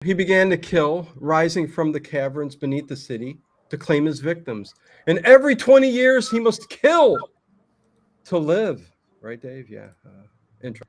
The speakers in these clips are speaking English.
He began to kill, rising from the caverns beneath the city to claim his victims. And every 20 years, he must kill to live. Right, Dave? Yeah. Intro.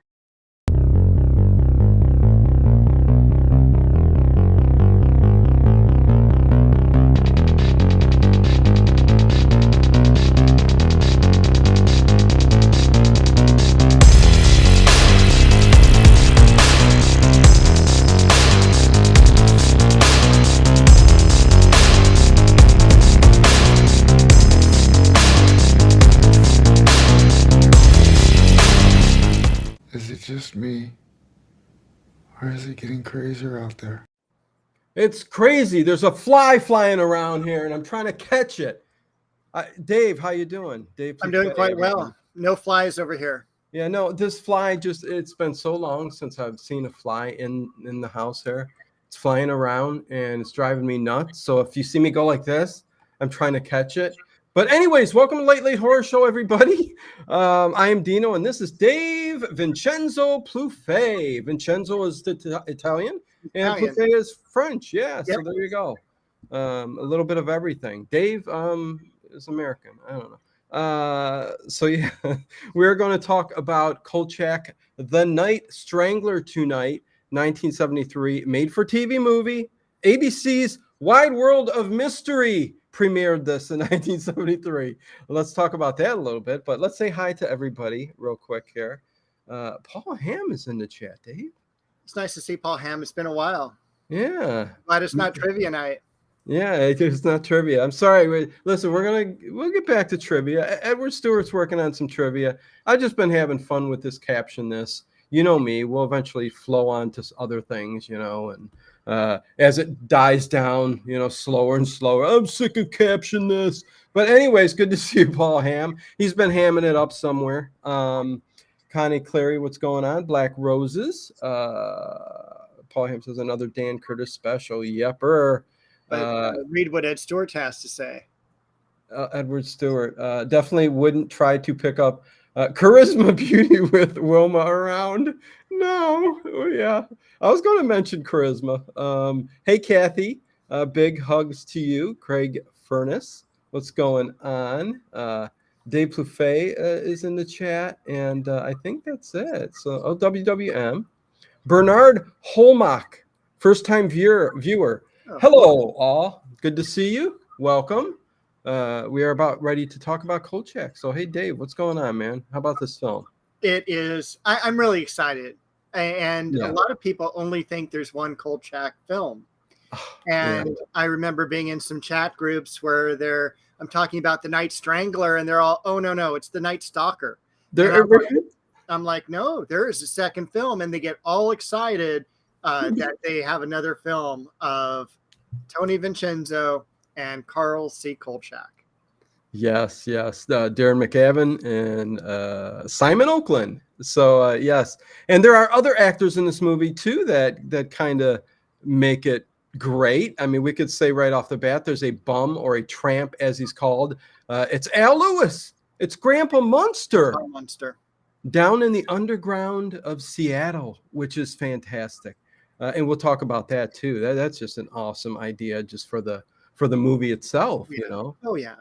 Is it just me? Or is it getting crazier out there? It's crazy. There's a fly flying around here, and I'm trying to catch it. Dave, how you doing? Dave, I'm doing quite well. No flies over here. Yeah, no, this fly it's been so long since I've seen a fly in the house here. It's flying around and it's driving me nuts. So if you see me go like this, I'm trying to catch it. But anyways, welcome to Late Horror Show, everybody. I am Dino, and this is Dave Vincenzo Pluffet. Vincenzo is Italian, and Pluffet is French. Yeah, yep. So there you go. A little bit of everything. Dave is American. I don't know. So yeah, we're going to talk about Kolchak, The Night Strangler Tonight, 1973, made-for-TV movie. ABC's Wide World of Mystery premiered this in 1973. Let's talk about that a little bit, but let's say hi to everybody real quick here. Paul Ham is in the chat, Dave. It's nice to see Paul Ham. It's been a while. Yeah. Glad it's not trivia night. Yeah, it's not trivia. I'm sorry. Listen, we'll get back to trivia. Edward Stewart's working on some trivia. I've just been having fun with this caption this. You know me. We'll eventually flow on to other things, and as it dies down, slower and slower. I'm sick of caption this. But anyways, good to see you, Paul Ham. He's been hamming it up somewhere. Connie Clary, what's going on? Black Roses. Paul Ham says another Dan Curtis special. Yepper. Read what Ed Stewart has to say. Edward Stewart definitely wouldn't try to pick up Charisma Beauty with Wilma around. No. Oh, yeah. I was going to mention Charisma. Hey, Kathy. Big hugs to you. Craig Furness. What's going on? Dave Pluffet is in the chat. And I think that's it. So, WWM. Bernard Holmach. First-time viewer. Hello, all. Good to see you. Welcome. We are about ready to talk about Kolchak. So, hey, Dave, what's going on, man? How about this film? It is. I'm really excited. And a lot of people only think there's one Kolchak film. And I remember being in some chat groups where I'm talking about The Night Strangler, and they're all, oh, no, it's The Night Stalker. I'm like, no, there is a second film. And they get all excited that they have another film of Tony Vincenzo and Carl C. Kolchak. Yes. Darren McGavin and Simon Oakland. So, yes. And there are other actors in this movie, too, that kind of make it great. I mean, we could say right off the bat, there's a bum or a tramp, as he's called. It's Al Lewis. It's Grandpa Munster. Down in the underground of Seattle, which is fantastic. And we'll talk about that, too. That's just an awesome idea just for the movie itself, Oh, yeah.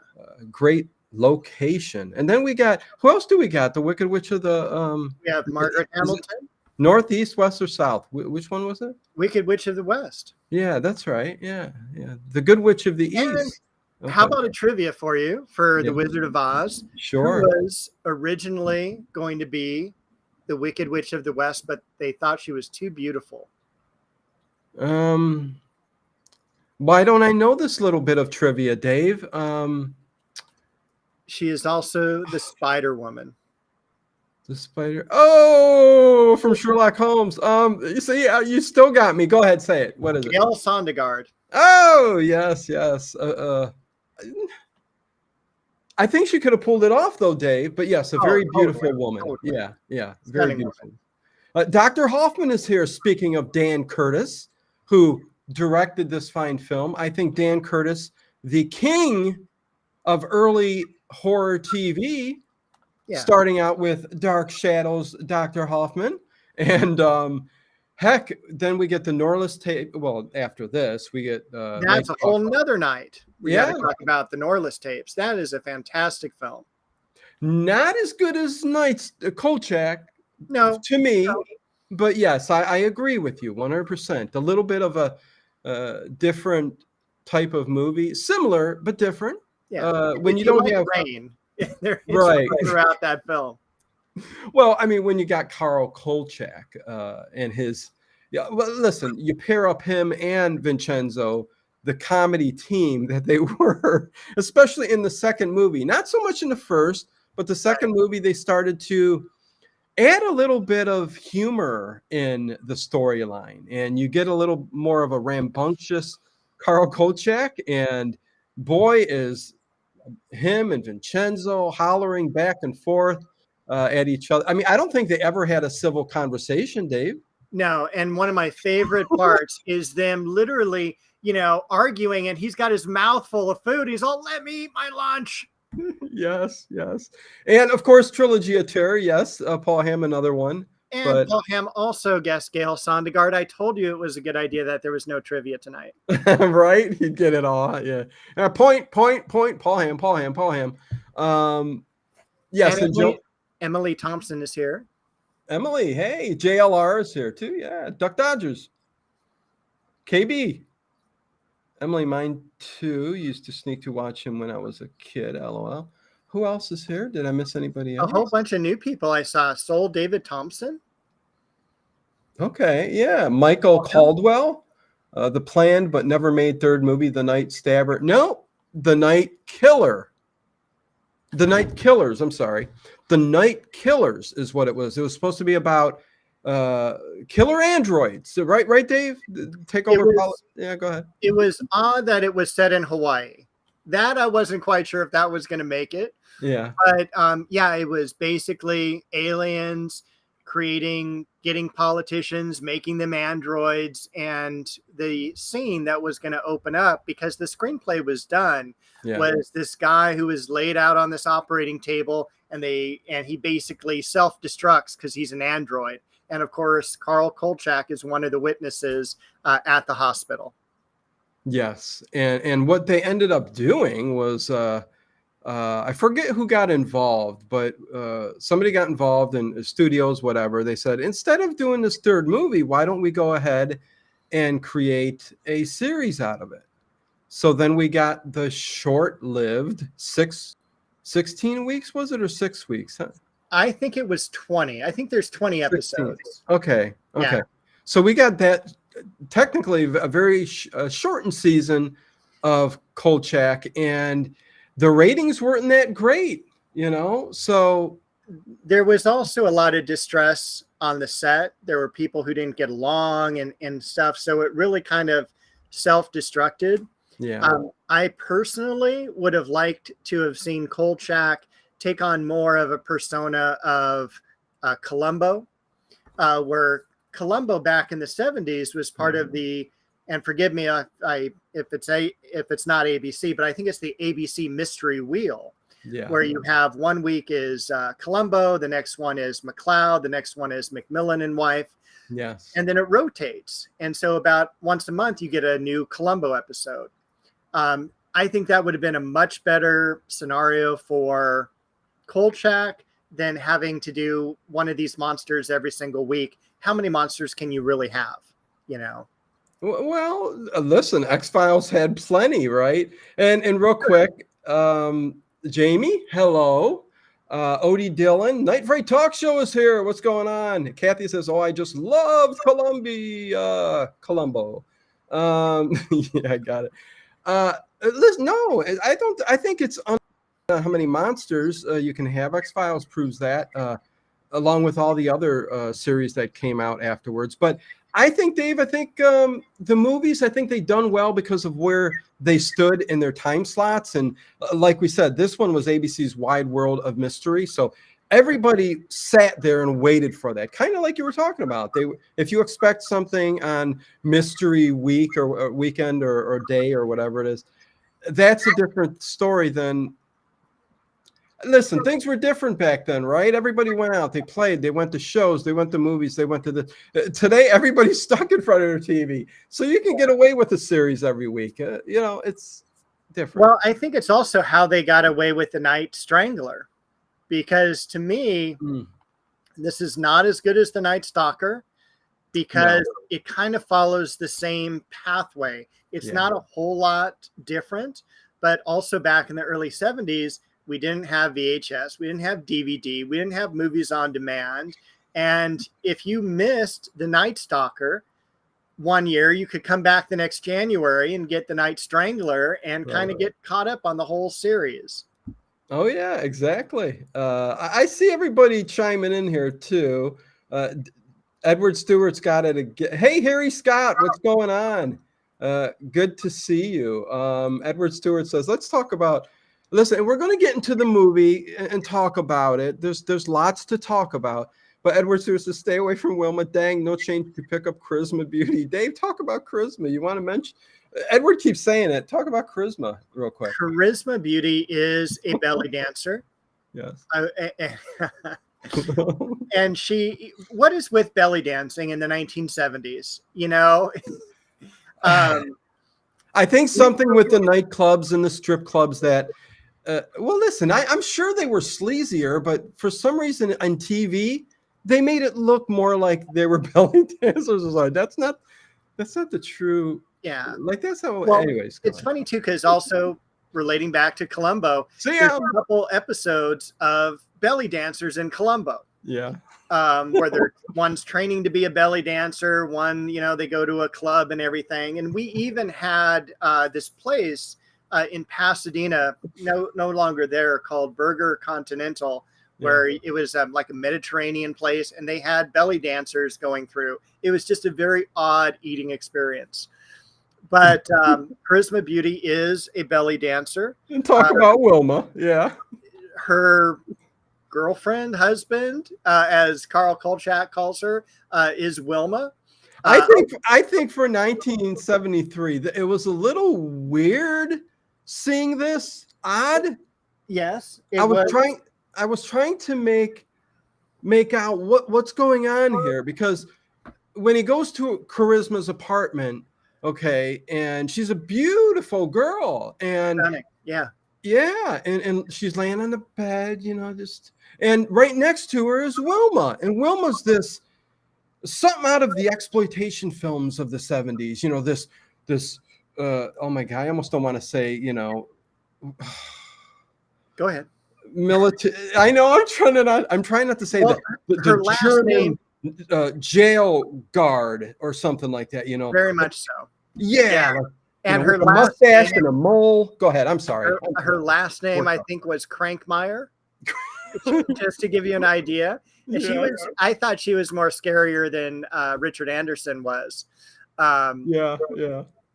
Great location. And then we got, who else do we got? The Wicked Witch of the... we have Margaret Hamilton. Northeast, West, or South? Which one was it? Wicked Witch of the West. Yeah, that's right. Yeah. The Good Witch of the East. Okay. How about a trivia for you for The Wizard of Oz? Sure. Who was originally going to be the Wicked Witch of the West, but they thought she was too beautiful. Why don't I know this little bit of trivia, Dave? She is also the Spider Woman. The spider. Oh, from Sherlock Holmes. You see, you still got me. Go ahead, say it. What is it? Gail Sondergaard. Oh, yes. I think she could have pulled it off, though, Dave. But yes, a very beautiful woman. Yeah, very beautiful. Dr. Hoffman is here. Speaking of Dan Curtis, who directed this fine film. I think Dan Curtis, the king of early horror TV, starting out with Dark Shadows, Dr. Hoffman, and Heck, then we get the Norliss tape. Well, after this, we get that's a whole nother night. We got to talk about the Norliss tapes. That is a fantastic film. Not as good as Nights Kolchak, to me, but yes, I agree with you 100%. A little bit of a different type of movie, similar but different. Yeah, when you don't have rain, there is right throughout that film. Well, I mean, when you got Carl Kolchak and his, well, listen, you pair up him and Vincenzo, the comedy team that they were, especially in the second movie, not so much in the first, but the second movie, they started to add a little bit of humor in the storyline, and you get a little more of a rambunctious Carl Kolchak, and boy, is him and Vincenzo hollering back and forth at each other. I mean, I don't think they ever had a civil conversation, Dave. No, and one of my favorite parts is them literally, arguing, and he's got his mouth full of food. He's all, "Let me eat my lunch." Yes. And of course, Trilogy of Terror. Yes, Paul Hamm, another one. And Paul Hamm also guessed Gail Sondergaard. I told you it was a good idea that there was no trivia tonight. Right? He'd get it all. Yeah. Point. Paul Hamm. Yes. And Emily Thompson is here. Emily, hey, JLR is here too. Yeah. Duck Dodgers. KB. Emily, mine too. Used to sneak to watch him when I was a kid. LOL. Who else is here? Did I miss anybody else? A whole bunch of new people I saw. Soul David Thompson. Okay, yeah. Michael Caldwell, the planned but never made third movie, The Night Stabber. No, The Night Killer. The Night Killers, I'm sorry. The Night Killers is what it was. It was supposed to be about killer androids. Right, Dave? Take over. Yeah, go ahead. It was odd that it was set in Hawaii. That I wasn't quite sure if that was going to make it. Yeah. But it was basically aliens getting politicians, making them androids, and the scene that was going to open up, because the screenplay was done, was this guy who was laid out on this operating table, and he basically self-destructs because he's an android. And of course, Carl Kolchak is one of the witnesses at the hospital. Yes, and what they ended up doing was I forget who got involved, but somebody got involved in studios, whatever. They said, instead of doing this third movie, why don't we go ahead and create a series out of it? So then we got the short-lived 16 weeks, was it, or 6 weeks? Huh? I think it was 20. I think there's 20 episodes. Okay. Yeah. So we got that, technically a very shortened season of Kolchak, and the ratings weren't that great, so there was also a lot of distress on the set. There were people who didn't get along and stuff. So it really kind of self-destructed. Yeah. I personally would have liked to have seen Kolchak take on more of a persona of Columbo, where Columbo back in the 70s was part of the, and forgive me if it's not ABC, but I think it's the ABC Mystery Wheel, where you have 1 week is Columbo, the next one is McLeod, the next one is McMillan and Wife. Yes. And then it rotates. And so about once a month, you get a new Columbo episode. I think that would have been a much better scenario for Kolchak than having to do one of these monsters every single week. How many monsters can you really have, Well, listen, X-Files had plenty, right? And real quick, Jamie, hello. Odie Dillon, Night Fright Talk Show is here. What's going on? Kathy says, "Oh, I just loved Columbo." Yeah, I got it. Listen, no, I don't. I think it's how many monsters you can have. X-Files proves that, along with all the other series that came out afterwards. But I think, Dave, the movies, I think they done well because of where they stood in their time slots. And like we said, this one was ABC's Wide World of Mystery. So everybody sat there and waited for that, kind of like you were talking about. If you expect something on Mystery Week or weekend or day or whatever it is, that's a different story than Listen, things were different back then, right? Everybody went out, they played, they went to shows, they went to movies, they went to the. Today, everybody's stuck in front of their TV, so you can get away with a series every week. It's different. Well, I think it's also how they got away with the Night Strangler, because to me, this is not as good as the Night Stalker, because it kind of follows the same pathway. It's not a whole lot different, but also back in the early 70s, we didn't have VHS, we didn't have DVD, we didn't have movies on demand. And if you missed the Night Stalker one year, you could come back the next January and get the Night Strangler and kind of get caught up on the whole series. Oh, yeah, exactly. I see everybody chiming in here, too. Edward Stewart's got it again. Hey, Harry Scott, what's going on? Good to see you. Edward Stewart says, let's talk about, listen, we're going to get into the movie and talk about it. There's lots to talk about. But Edward Stewart says, stay away from Wilma. Dang, no change to pick up charisma beauty. Dave, talk about charisma. You want to mention? Edward keeps saying it. Talk about charisma real quick. Charisma beauty is a belly dancer. Yes. And what is with belly dancing in the 1970s? You know, I think something with the nightclubs and the strip clubs that, well, listen, I'm sure they were sleazier, but for some reason on TV, they made it look more like they were belly dancers. Like, that's not the true. Yeah. Like that's how, well, anyways. It's funny too, because also relating back to Columbo, there's a couple episodes of belly dancers in Columbo. Yeah. Where they're one's training to be a belly dancer, one, they go to a club and everything. And we even had this place in Pasadena, no longer there, called Burger Continental, where it was like a Mediterranean place, and they had belly dancers going through. It was just a very odd eating experience. But Charisma Beauty is a belly dancer. And talk about Wilma. Yeah. Her girlfriend, husband, as Carl Kolchak calls her, is Wilma. I think for 1973, it was a little weird seeing this. Odd. Yes. I was trying to make out what's going on here, because when he goes to Charisma's apartment, okay, and she's a beautiful girl, and stunning. Yeah, and she's laying on the bed, and right next to her is Wilma, and Wilma's this something out of the exploitation films of the 70s, this oh my God, I almost don't want to say, go ahead. Military. I know I'm trying not to say that her last German jail guard or something like that, Very much so. Yeah. Like, and her a last mustache name, and a mole. Go ahead. I'm sorry. Her last name, I think, was Crankmeyer. Just to give you an idea. And I thought she was more scarier than Richard Anderson was. Yeah.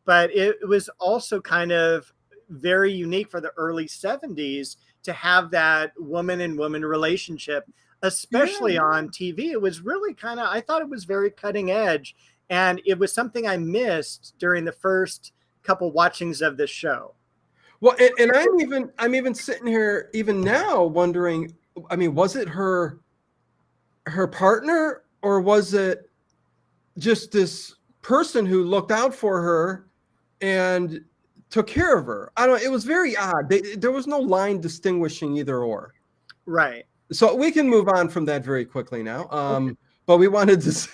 But it was also kind of very unique for the early 70s to have that woman and woman relationship, especially on TV. It was really I thought it was very cutting edge. And it was something I missed during the first couple watchings of this show. Well, and I'm even sitting here even now wondering, I mean, was it her partner, or was it just this person who looked out for her and took care of her? I don't know. It was very odd. There was no line distinguishing either or. Right. So we can move on from that very quickly now. But we wanted to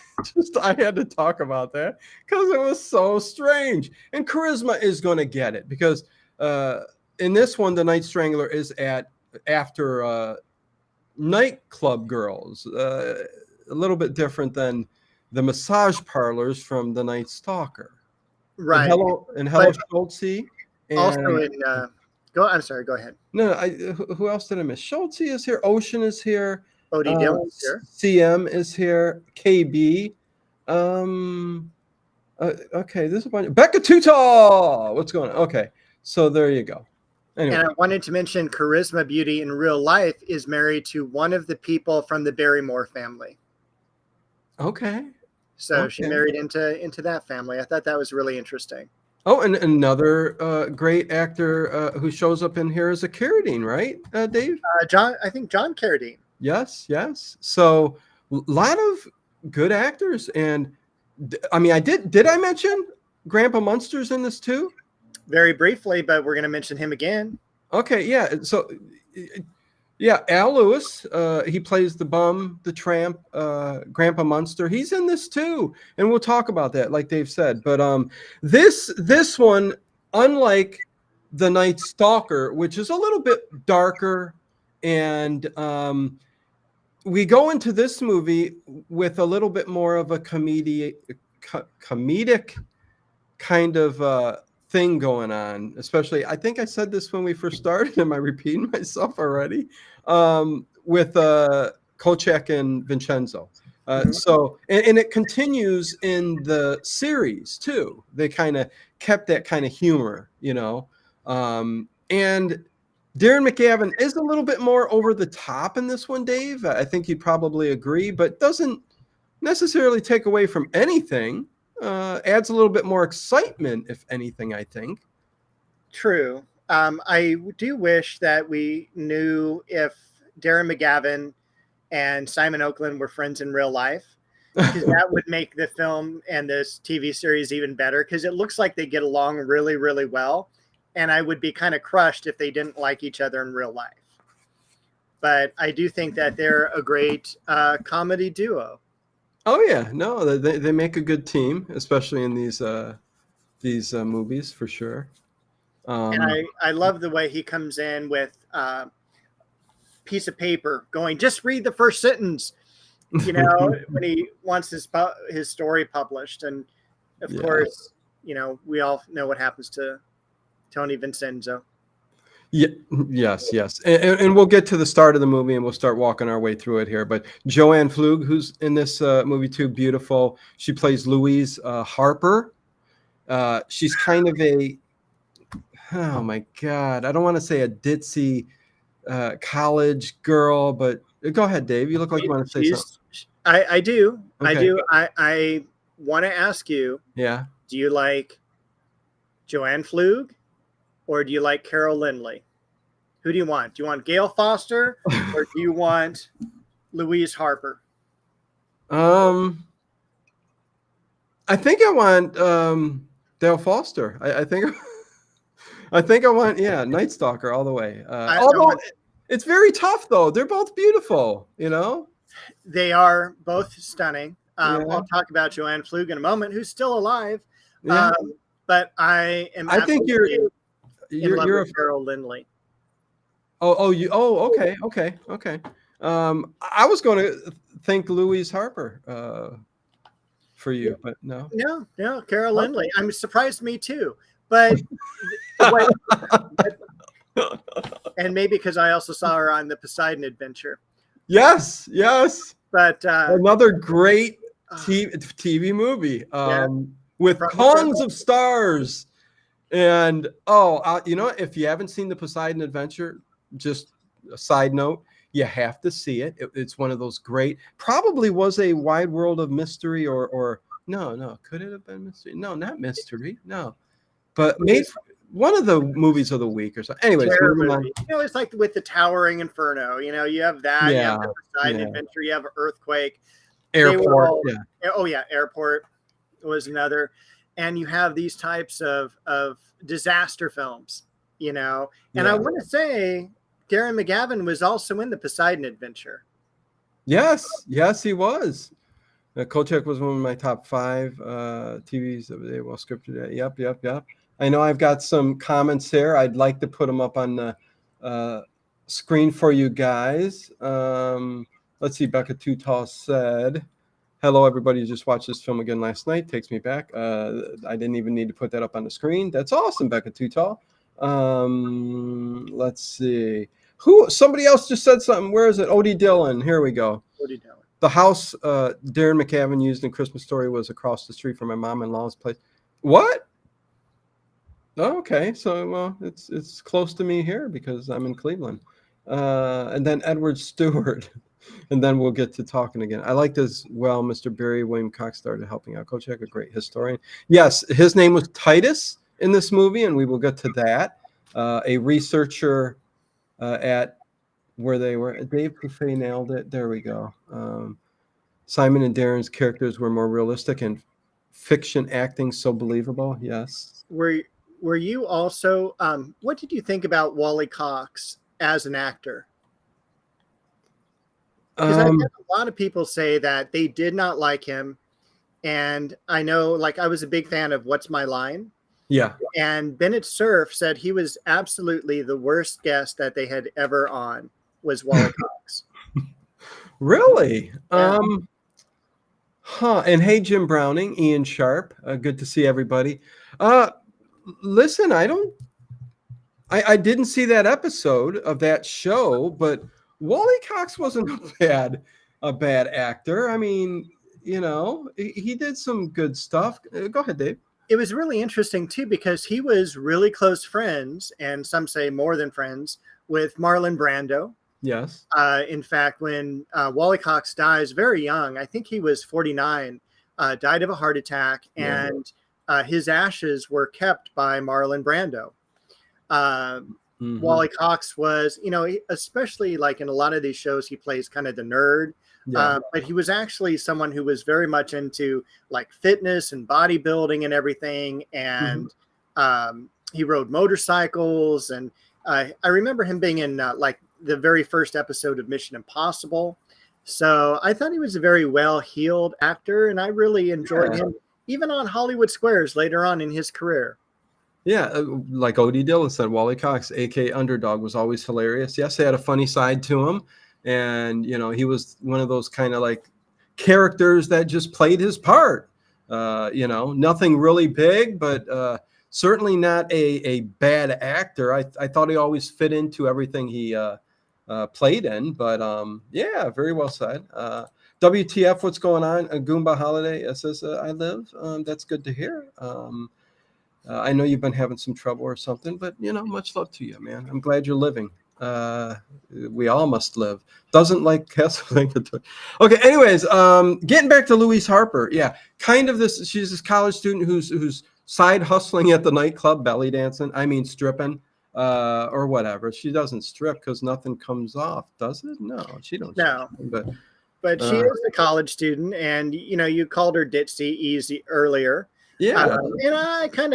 I had to talk about that because it was so strange. And Charisma is going to get it because in this one, the Night Strangler is after nightclub girls, a little bit different than the massage parlors from the Night Stalker. Right. And Hello Schultze. Also in I'm sorry, go ahead. No, who else did I miss? Schultze is here. Ocean is here. Odie Dillon's here. CM is here. KB. Okay, this is a bunch. Becca Tutal. What's going on? Okay, so there you go. Anyway. And I wanted to mention Charisma Beauty in real life is married to one of the people from the Barrymore family. Okay. So she married into that family. I thought that was really interesting. Oh, and another great actor who shows up in here is a Carradine, right, Dave? I think John Carradine. Yes, yes. So a lot of good actors, and I mean, did I mention Grandpa Munster's in this too? Very briefly, but we're going to mention him again. Okay, yeah. So yeah, Al Lewis, he plays the bum, the tramp, Grandpa Munster. He's in this too, and we'll talk about that, like Dave said. But this one, unlike the Night Stalker, which is a little bit darker, and we go into this movie with a little bit more of a comedic kind of thing going on. Especially, I think I said this when we first started. Am I repeating myself already? With Kolchak and Vincenzo. So, and it continues in the series too. They kind of kept that kind of humor, you know. And Darren McGavin is a little bit more over the top in this one, Dave. I think you'd probably agree, but doesn't necessarily take away from anything. Adds a little bit more excitement, if anything, I think. True. I do wish that we knew if Darren McGavin and Simon Oakland were friends in real life, because that would make the film and this TV series even better, because it looks like they get along really, really well. And I would be kind of crushed if they didn't like each other in real life. But I do think that they're a great comedy duo. Oh yeah, no, they make a good team, especially in these movies for sure. And I love the way he comes in with a piece of paper going, just read the first sentence, you know, when he wants his story published. And of course, you know, we all know what happens to Tony Vincenzo. Yeah, yes. And we'll get to the start of the movie and we'll start walking our way through it here. But Joanne Flug, who's in this movie too, beautiful. She plays Louise Harper. She's kind of oh my God, I don't want to say a ditzy college girl, but go ahead, Dave. You look like you want to say something. I do. Okay. I do. I want to ask you, yeah. Do you like Joanne Flug? Or do you like Carol Lindley? Who do you want? Do you want Gail Foster or do you want Louise Harper? I think I want Dale Foster. I think I want Night Stalker all the way. Although it's very tough though. They're both beautiful, you know. They are both stunning. I'll talk about Joanne Flug in a moment, who's still alive. Yeah. But I think you're a Carol Lindley. Okay. I was going to think Louise Harper for you, but no. No, Carol Lindley. I'm surprised, me too. But and maybe because I also saw her on the Poseidon Adventure. Yes. But another great TV movie with tons of stars. And you know, if you haven't seen the Poseidon Adventure, just a side note, you have to see it. It's one of those great. Probably was a Wide World of Mystery, or no, could it have been mystery? No, not mystery. No, but maybe one of the movies of the week or something. Anyways, you know, it's like with the Towering Inferno. You know, you have that. You have the Poseidon Adventure. You have Earthquake. Airport. Airport was another. And you have these types of disaster films, you know. And I want to say Darren McGavin was also in the Poseidon Adventure. Yes, he was. Kolchak was one of my top 5 TVs that they well scripted. Yep. I know I've got some comments here. I'd like to put them up on the screen for you guys. Let's see. Becca Too Tall said, hello, everybody who just watched this film again last night. Takes me back. I didn't even need to put that up on the screen. That's awesome, Becca Too Tall. Let's see. Somebody else just said something. Where is it? Odie Dillon. Here we go. Odie Dillon. The house Darren McGavin used in Christmas Story was across the street from my mom-in-law's place. What? Oh, okay. So, well, it's close to me here because I'm in Cleveland. And then Edward Stewart. And then we'll get to talking again. I liked as well, Mr. Barry William Cox started helping out Kolchak, a great historian. Yes, his name was Titus, in this movie, and we will get to that. A researcher at where they were. Dave Buffet nailed it. There we go. Simon and Darren's characters were more realistic and fiction acting so believable. Yes. Were you also? What did you think about Wally Cox as an actor? Because I've had a lot of people say that they did not like him, and I know, like, I was a big fan of What's My Line. Yeah. And Bennett Cerf said he was absolutely the worst guest that they had ever on was Wally Cox. Really? Yeah. And hey, Jim Browning, Ian Sharp. Good to see everybody. Listen, I didn't see that episode of that show, but Wally Cox wasn't a bad actor. I mean, he did some good stuff. Go ahead, Dave. It was really interesting too, because he was really close friends, and some say more than friends, with Marlon Brando. Yes. In fact, when Wally Cox dies very young, I think he was 49, died of a heart attack, and his ashes were kept by Marlon Brando. Wally Cox was, especially like in a lot of these shows, he plays kind of the nerd. But he was actually someone who was very much into like fitness and bodybuilding and everything. And he rode motorcycles. And I remember him being in like the very first episode of Mission Impossible. So I thought he was a very well-heeled actor, and I really enjoyed him, even on Hollywood Squares later on in his career. Yeah, like O.D. Dillon said, Wally Cox, a.k.a. Underdog, was always hilarious. Yes, he had a funny side to him. And, he was one of those kind of like characters that just played his part. Nothing really big, but certainly not a bad actor. I thought he always fit into everything he played in. But, yeah, very well said. WTF, what's going on? A Goomba Holiday says, I live. That's good to hear. I know you've been having some trouble or something, but, much love to you, man. I'm glad you're living. We all must live. Doesn't like Castlevania. Okay, anyways, getting back to Louise Harper. Yeah, kind of this. She's this college student who's side hustling at the nightclub, belly dancing. I mean, stripping, or whatever. She doesn't strip because nothing comes off, does it? No, she don't. No, strip, but she is a college student, and you called her ditzy easy earlier. Yeah, and I kind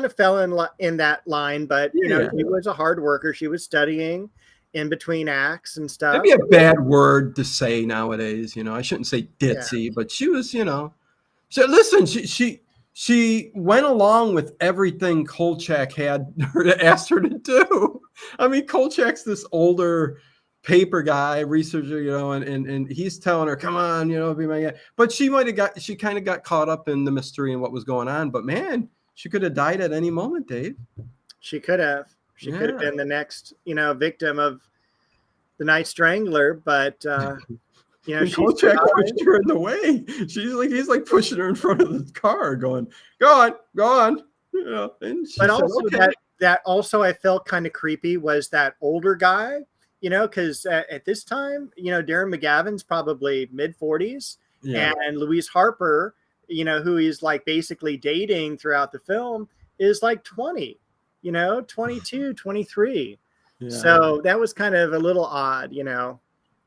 of fell in that line, but she was a hard worker. She was studying in between acts and stuff. That'd be a bad word to say nowadays. I shouldn't say ditzy, but she was, So listen, she went along with everything Kolchak had asked her to do. I mean, Kolchak's this older paper guy, researcher, and he's telling her, come on, be my guy. But she kind of got caught up in the mystery and what was going on. But man, she could have died at any moment, Dave. She could have. She could have been the next, victim of the Night Strangler. But Kolchak pushed her in the way. He's like pushing her in front of the car, going, "Go on." And she but said, also okay. that also I felt kind of creepy was that older guy. Because at this time, Darren McGavin's probably mid-40s, and Louise Harper, who he's like basically dating throughout the film, is like 20, 22, 23. Yeah. So that was kind of a little odd, It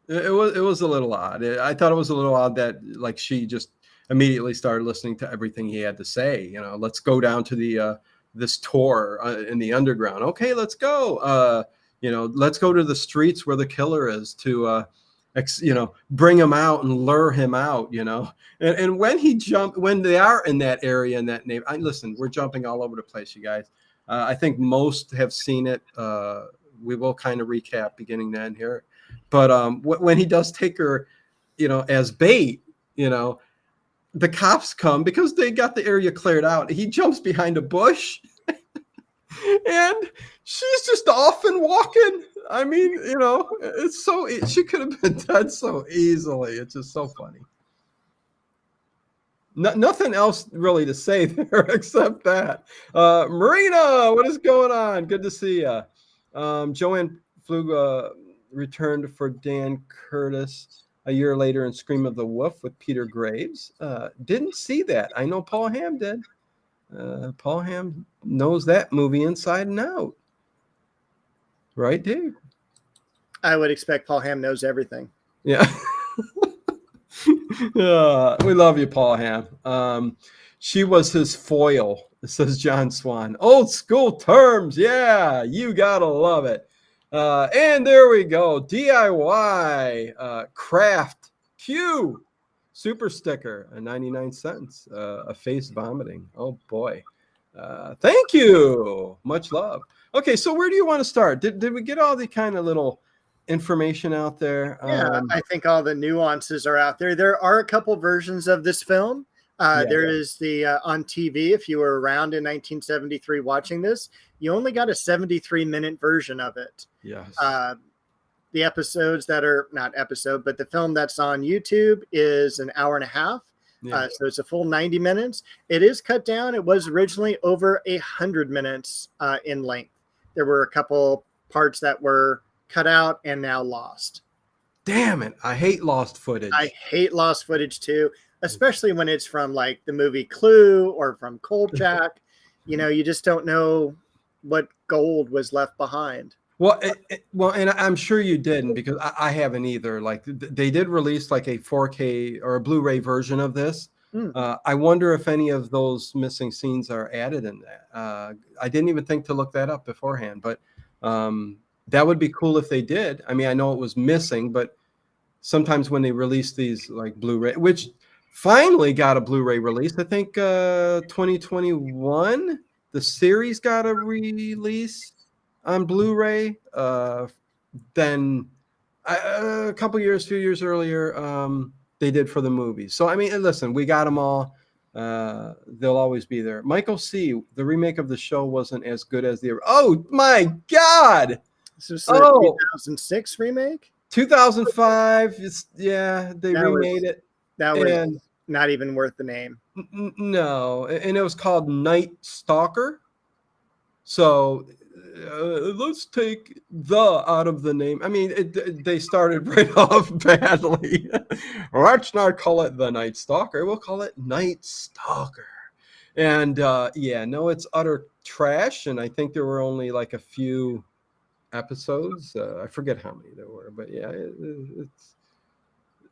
was a little odd. I thought it was a little odd that like she just immediately started listening to everything he had to say. Let's go down to the this tour in the underground. Okay, let's go. Let's go to the streets where the killer is to, bring him out and lure him out, And when they are in that area, in that name, listen, we're jumping all over the place, you guys. I think most have seen it. We will kind of recap beginning to end here. But when he does take her, as bait, the cops come because they got the area cleared out. He jumps behind a bush. And she's just off and walking. I mean, it's she could have been dead so easily. It's just so funny. Nothing else really to say there except that. Marina, what is going on? Good to see you. Joanne Flug returned for Dan Curtis a year later in Scream of the Wolf with Peter Graves. Didn't see that. I know Paul Hamm did. Paul Hamm knows that movie inside and out. Right, Dave? I would expect Paul Hamm knows everything. Yeah. We love you, Paul Hamm. She was his foil, says John Swan. Old school terms. Yeah, you gotta love it. And there we go. DIY craft Q super sticker, 99 cents. A face vomiting. Oh boy. Thank you. Much love. Okay, so where do you want to start? Did we get all the kind of little information out there? Yeah, I think all the nuances are out there. There are a couple versions of this film. Yeah. There is the on TV. If you were around in 1973 watching this, you only got a 73-minute version of it. Yes. The episodes that are not episode, but the film that's on YouTube is an hour and a half. Yeah. So it's a full 90 minutes. It is cut down. It was originally over 100 minutes in length. There were a couple parts that were cut out and now lost. Damn it. I hate lost footage. I hate lost footage too, especially when it's from like the movie Clue or from Kolchak. You just don't know what gold was left behind. Well, and I'm sure you didn't, because I haven't either. Like they did release like a 4K or a Blu-ray version of this. I wonder if any of those missing scenes are added in that. I didn't even think to look that up beforehand, but that would be cool if they did. I mean, I know it was missing, but sometimes when they release these like Blu-ray, which finally got a Blu-ray release, I think 2021, the series got a release on Blu-ray. Then a few years earlier, they did for the movie. So I mean, listen, we got them all. They'll always be there. Michael C., the remake of the show wasn't as good as the. Oh my God! This was the 2006 remake. 2005. They remade it. That was not even worth the name. No, and it was called Night Stalker. So let's take the out of the name. I mean, they started right off badly. Let's not call it the Night Stalker. We'll call it Night Stalker. And it's utter trash. And I think there were only like a few episodes. I forget how many there were, but yeah, it's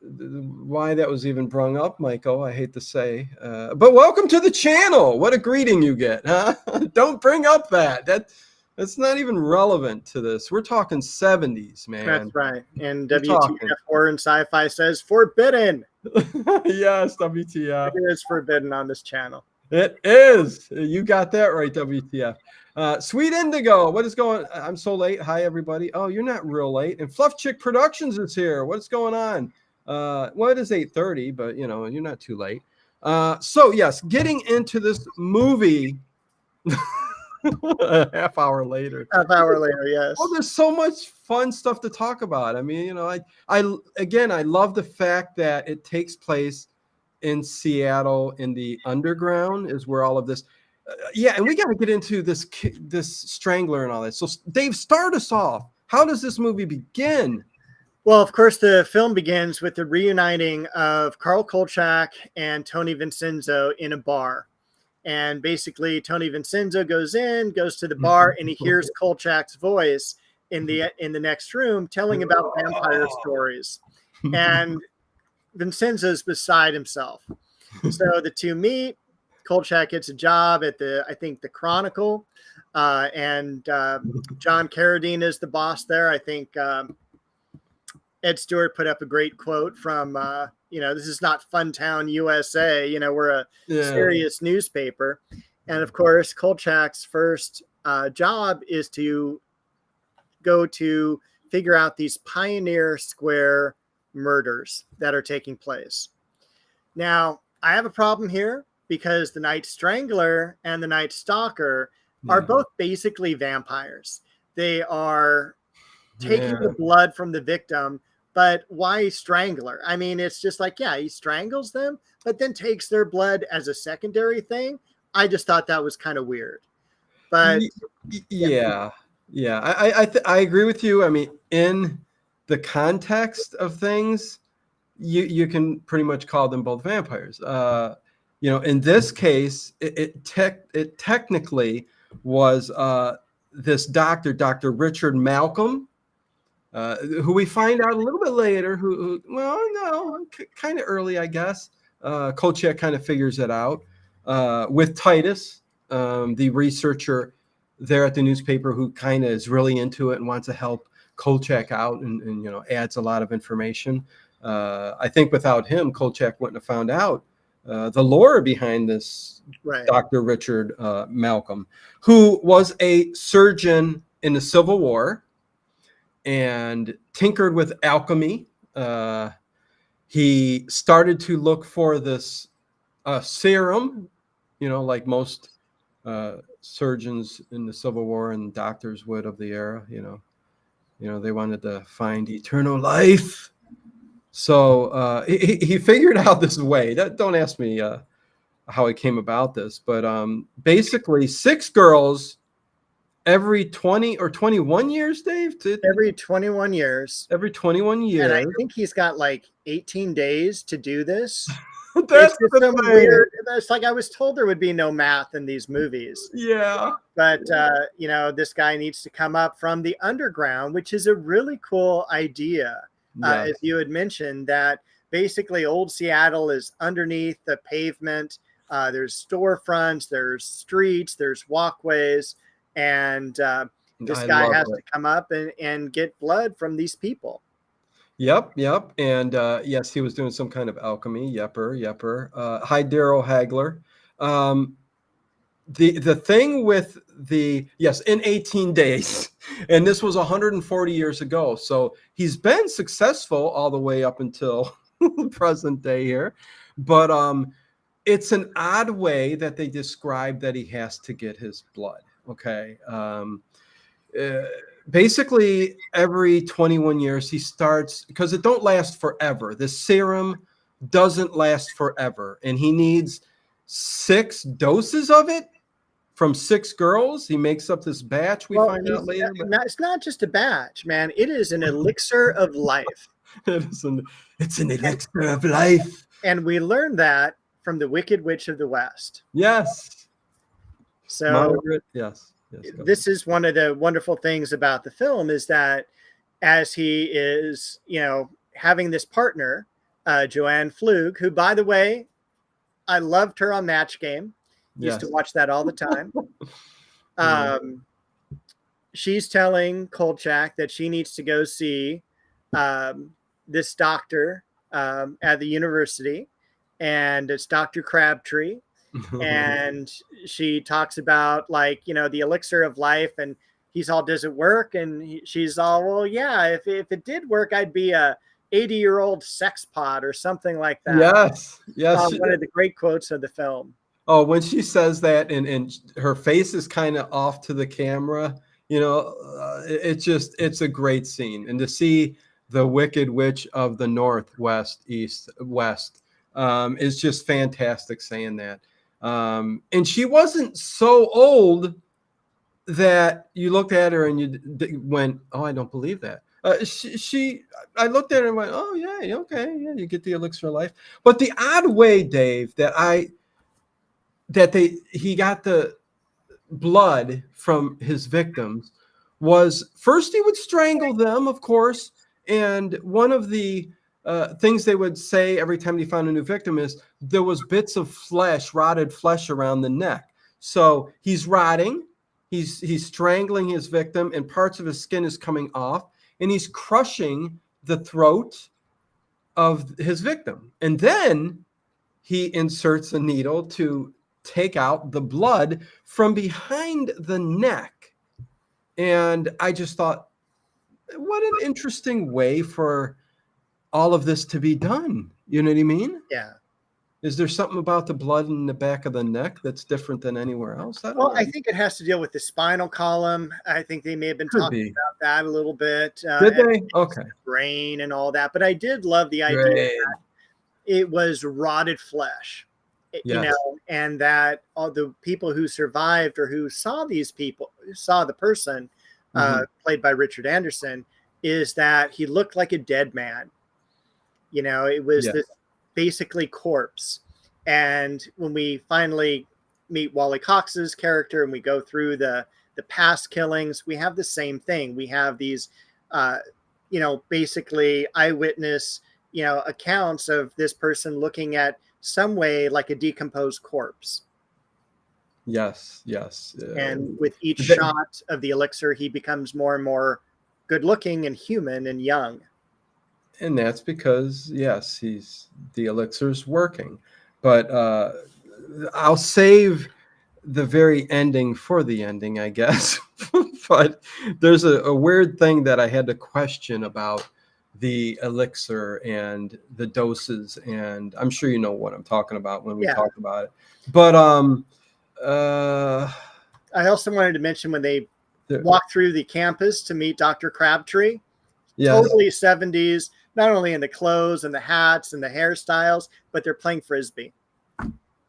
why that was even brung up, Michael, I hate to say. But welcome to the channel. What a greeting you get, huh? Don't bring up that's not even relevant to this. We're talking 70s, man. That's right. And WTF Horror and Sci-Fi says forbidden. Yes, WTF. It is forbidden on this channel. It is. You got that right, WTF. Sweet Indigo, what is going on? I'm so late. Hi, everybody. Oh, you're not real late. And Fluff Chick Productions is here. What's going on? Well, it is 8:30, but you're not too late. So yes, getting into this movie a half hour later, yes. Well, there's so much fun stuff to talk about. I mean, I love the fact that it takes place in Seattle, in the underground is where all of this. And we got to get into this Strangler and all that. So Dave, start us off. How does this movie begin? Well, of course, the film begins with the reuniting of Carl Kolchak and Tony Vincenzo in a bar. And basically, Tony Vincenzo goes to the bar and he hears Kolchak's voice in the next room telling about vampire stories. And Vincenzo's beside himself. So the two meet. Kolchak gets a job at the Chronicle. And John Carradine is the boss there. I think Ed Stewart put up a great quote from, this is not Funtown, USA. We're a serious newspaper. And of course, Kolchak's first job is to go to figure out these Pioneer Square murders that are taking place. Now, I have a problem here because the Night Strangler and the Night Stalker are both basically vampires. They are taking the blood from the victim. But why Strangler? I mean, it's just like, he strangles them, but then takes their blood as a secondary thing. I just thought that was kind of weird. But I agree with you. I mean, in the context of things, you can pretty much call them both vampires. In this case, it technically was this doctor, Dr. Richard Malcolm, who we find out a little bit later, kind of early, I guess. Kolchak kind of figures it out with Titus, the researcher there at the newspaper, who kind of is really into it and wants to help Kolchak out and adds a lot of information. I think without him, Kolchak wouldn't have found out the lore behind this Right. Dr. Richard Malcolm, who was a surgeon in the Civil War and tinkered with alchemy. He started to look for this serum, like most surgeons in the Civil War and doctors would of the era. They wanted to find eternal life. So he figured out this way. Don't ask me how it came about this, but basically 6 girls every 20 or 21 years, Dave? Every 21 years. Every 21 years. And I think he's got like 18 days to do this. That's it's some weird. It's like I was told there would be no math in these movies. Yeah. But this guy needs to come up from the underground, which is a really cool idea. Yes. As you had mentioned, that basically old Seattle is underneath the pavement. There's storefronts, there's streets, there's walkways, and this guy has to come up and get blood from these people. Yep. And yes, he was doing some kind of alchemy. Yepper. Hi, Daryl Hagler. The thing with in 18 days, and this was 140 years ago. So he's been successful all the way up until present day here. But it's an odd way that they describe that he has to get his blood. Okay. Basically every 21 years he starts, because it don't last forever. The serum doesn't last forever, and he needs 6 doses of it from 6 girls. He makes up this batch. We find out later. It's not just a batch, man. It is an elixir of life. It's an elixir of life. And we learned that from the Wicked Witch of the West. Yes. So Margaret, yes. This is one of the wonderful things about the film, is that as he is, having this partner, Joanne Flug, who, by the way, I loved her on Match Game. Used to watch that all the time. She's telling Kolchak that she needs to go see this doctor at the university, and it's Dr. Crabtree. And she talks about the elixir of life, and he's all, does it work? And she's all, well, yeah, if it did work, I'd be a 80-year-old sex pot or something like that. Yes. One of the great quotes of the film. Oh, when she says that and her face is kind of off to the camera, it's a great scene. And to see the Wicked Witch of the Northwest, East, West, is just fantastic saying that. And she wasn't so old that you looked at her and you went, oh, I don't believe that. I looked at her and went, oh yeah, okay, yeah, you get the elixir of life. But the odd way, Dave, he got the blood from his victims was, first he would strangle them, of course, and one of the things they would say every time they found a new victim is there was bits of flesh, rotted flesh around the neck. So he's rotting, he's strangling his victim, and parts of his skin is coming off, and he's crushing the throat of his victim. And then he inserts a needle to take out the blood from behind the neck. And I just thought, what an interesting way for all of this to be done. You know what I mean? Yeah. Is there something about the blood in the back of the neck that's different than anywhere else? I think it has to deal with the spinal column. I think they may have been talking about that a little bit. Did they? Okay. Brain and all that. But I did love the idea that it was rotted flesh, and that all the people who survived or who saw the person played by Richard Anderson, is that he looked like a dead man. It was this basically corpse. And when we finally meet Wally Cox's character and we go through the past killings, we have the same thing. We have these, basically eyewitness, accounts of this person looking at some way like a decomposed corpse. Yes. And with each shot of the elixir, he becomes more and more good looking and human and young. And that's because, yes, the elixir's working. But I'll save the very ending for the ending, I guess. But there's a weird thing that I had to question about the elixir and the doses. And I'm sure you know what I'm talking about when we talk about it. But I also wanted to mention when they walk through the campus to meet Dr. Crabtree. Yes. Totally 70s, not only in the clothes and the hats and the hairstyles, but they're playing Frisbee.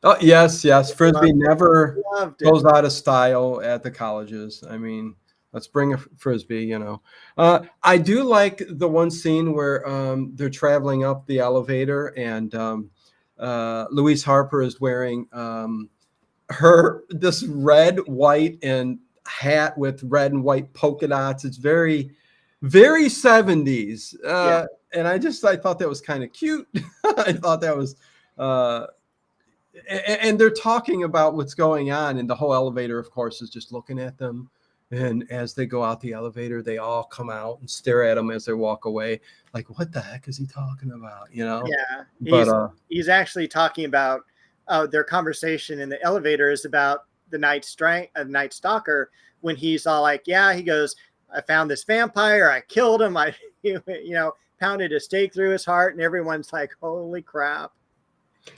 Oh, yes. Frisbee never goes out of style at the colleges. I mean, let's bring a Frisbee, I do like the one scene where they're traveling up the elevator and Louise Harper is wearing this red, white, and hat with red and white polka dots. It's very, very 70s. And I thought that was kind of cute. I thought that was, and they're talking about what's going on, and the whole elevator, of course, is just looking at them. And as they go out the elevator, they all come out and stare at them as they walk away. Like, what the heck is he talking about? Yeah. But he's actually talking about their conversation in the elevator is about the Night Stalker, when he's all like, he goes, I found this vampire. I killed him. I, pounded a stake through his heart, and everyone's like, holy crap.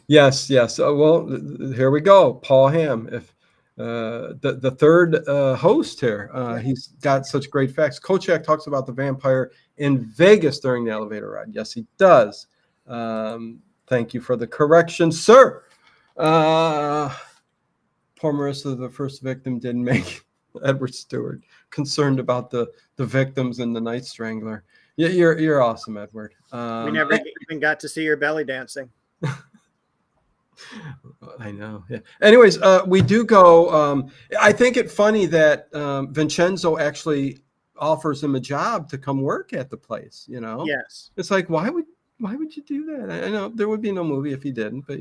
Yes. Well, here we go. Paul Hamm, if the third host here, he's got such great facts. Kolchak talks about the vampire in Vegas during the elevator ride. Yes, he does. Thank you for the correction, sir. Poor Marissa, the first victim, didn't make Edward Stewart concerned about the victims in the Night Strangler. Yeah, you're awesome, Edward. We never even got to see your belly dancing. I know. Yeah. Anyways, we do go. I think it's funny that Vincenzo actually offers him a job to come work at the place. Yes. It's like, why would you do that? I know there would be no movie if he didn't, but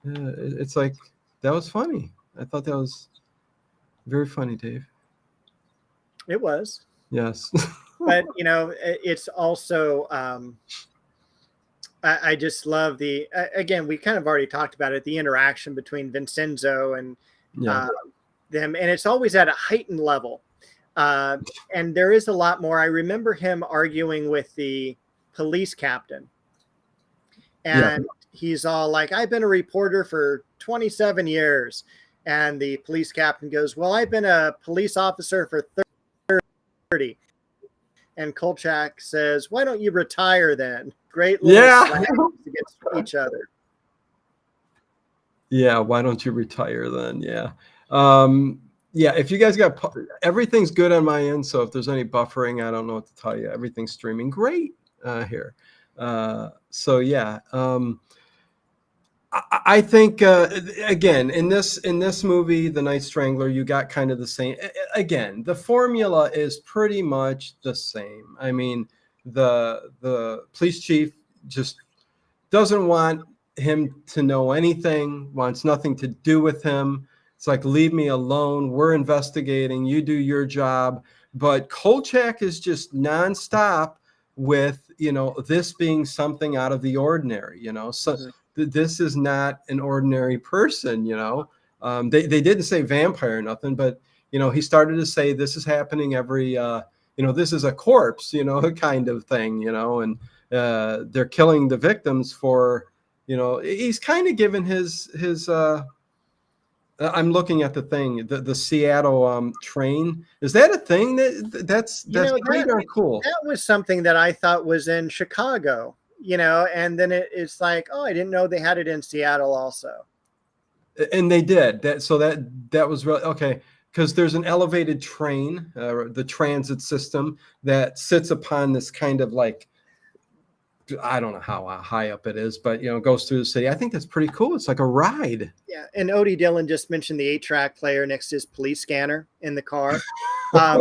it's like, that was funny. I thought that was very funny, Dave. It was. Yes. But it's also. I just love again, we kind of already talked about it, the interaction between Vincenzo and them. And it's always at a heightened level. And there is a lot more. I remember him arguing with the police captain. And he's all like, I've been a reporter for 27 years. And the police captain goes, well, I've been a police officer for 30. And Kolchak says, why don't you retire then? Great little slams against each other. Yeah, why don't you retire then? Yeah. If you guys got everything's good on my end, so if there's any buffering, I don't know what to tell you. Everything's streaming great here. I think again in this movie, The Night Strangler, you got kind of the same. Again, the formula is pretty much the same. I mean, the police chief just doesn't want him to know anything, wants nothing to do with him. It's like, leave me alone. We're investigating. You do your job. But Kolchak is just nonstop with this being something out of the ordinary. So. This is not an ordinary person, They didn't say vampire or nothing, but he started to say this is happening every this is a corpse, kind of thing, and they're killing the victims for, he's kind of given his I'm looking at the thing, the Seattle train. Is that a thing that's pretty darn cool? That was something that I thought was in Chicago. And then it's like, oh, I didn't know they had it in Seattle also. And they did that. So that was really okay. Because there's an elevated train, the transit system that sits upon this kind of like I don't know how high up it is, but goes through the city. I think that's pretty cool. It's like a ride. Yeah, and Odie Dillon just mentioned the 8-track player next to his police scanner in the car. I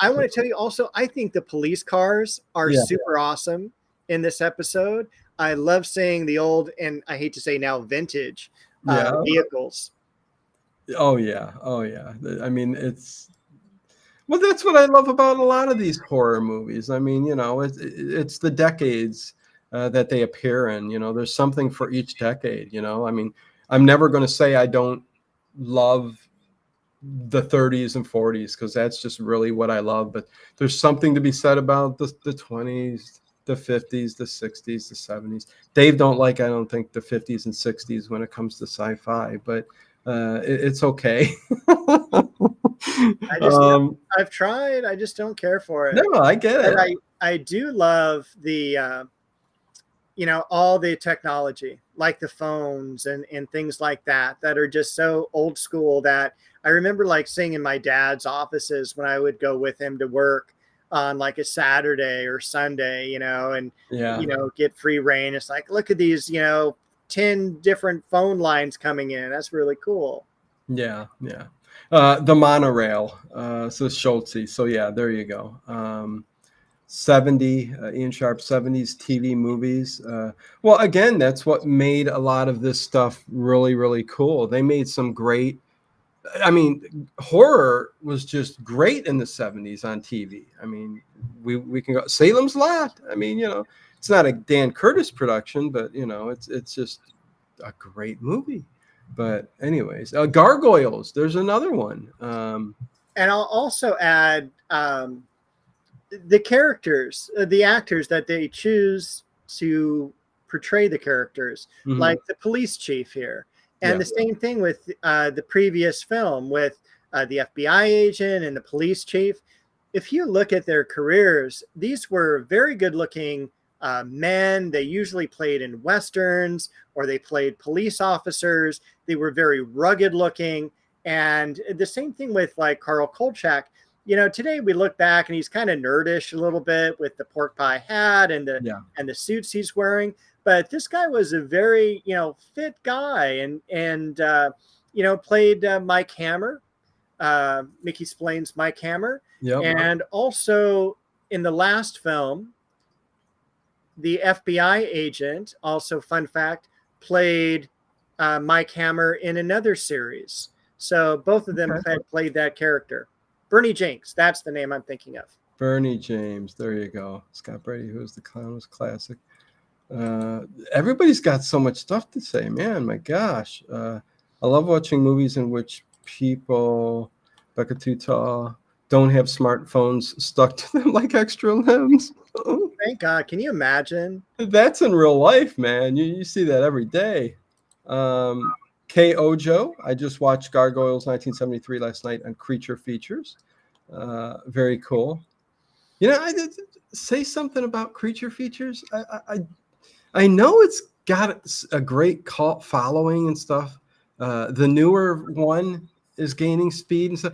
want to tell you also, I think the police cars are super awesome in this episode. I love seeing the old, and I hate to say now, vintage vehicles. Oh yeah. I mean, that's what I love about a lot of these horror movies. I mean, it's the decades that they appear in. There's something for each decade. I mean, I'm never going to say I don't love the 30s and 40s because that's just really what I love. But there's something to be said about the 20s, the 50s, the 60s, the 70s. Dave don't like, I don't think, the 50s and 60s when it comes to sci-fi, but it's okay. I've tried. I just don't care for it. No, I get it. But I do love the all the technology, like the phones and things like that are just so old school that I remember like seeing in my dad's offices when I would go with him to work on like a Saturday or Sunday, and get free reign. It's like, look at these, 10 different phone lines coming in. That's really cool. Yeah. The monorail, so Schultze. So yeah, there you go. 70 Ian Sharp 70s TV movies. Well, again, that's what made a lot of this stuff really, really cool. They made some great, I mean, horror was just great in the 70s on TV. I mean, we can go Salem's Lot. I mean, it's not a Dan Curtis production, but it's just a great movie. But anyways, Gargoyles, there's another one. And I'll also add the characters, the actors that they choose to portray the characters, like the police chief here. And the same thing with the previous film with the FBI agent and the police chief. If you look at their careers, these were very good looking men. They usually played in Westerns or they played police officers. They were very rugged looking. And the same thing with like Carl Kolchak. Today we look back and he's kind of nerdish a little bit with the pork pie hat and the suits he's wearing. But this guy was a very, fit guy and played Mike Hammer, Mickey Splain's Mike Hammer. Yep. And also in the last film, the FBI agent, also fun fact, played Mike Hammer in another series. So both of them had played that character. Bernie Jenks, that's the name I'm thinking of. Bernie James, there you go. Scott Brady, who was the clown, was classic. Everybody's got so much stuff to say, man. My gosh, I love watching movies in which people, Becca Too Tall, don't have smartphones stuck to them like extra limbs. Thank God. Can you imagine? That's in real life, man. You see that every day. K. Ojo, I just watched Gargoyles 1973 last night on Creature Features. Very cool. I did say something about Creature Features. I know it's got a great cult following and stuff. The newer one is gaining speed and stuff.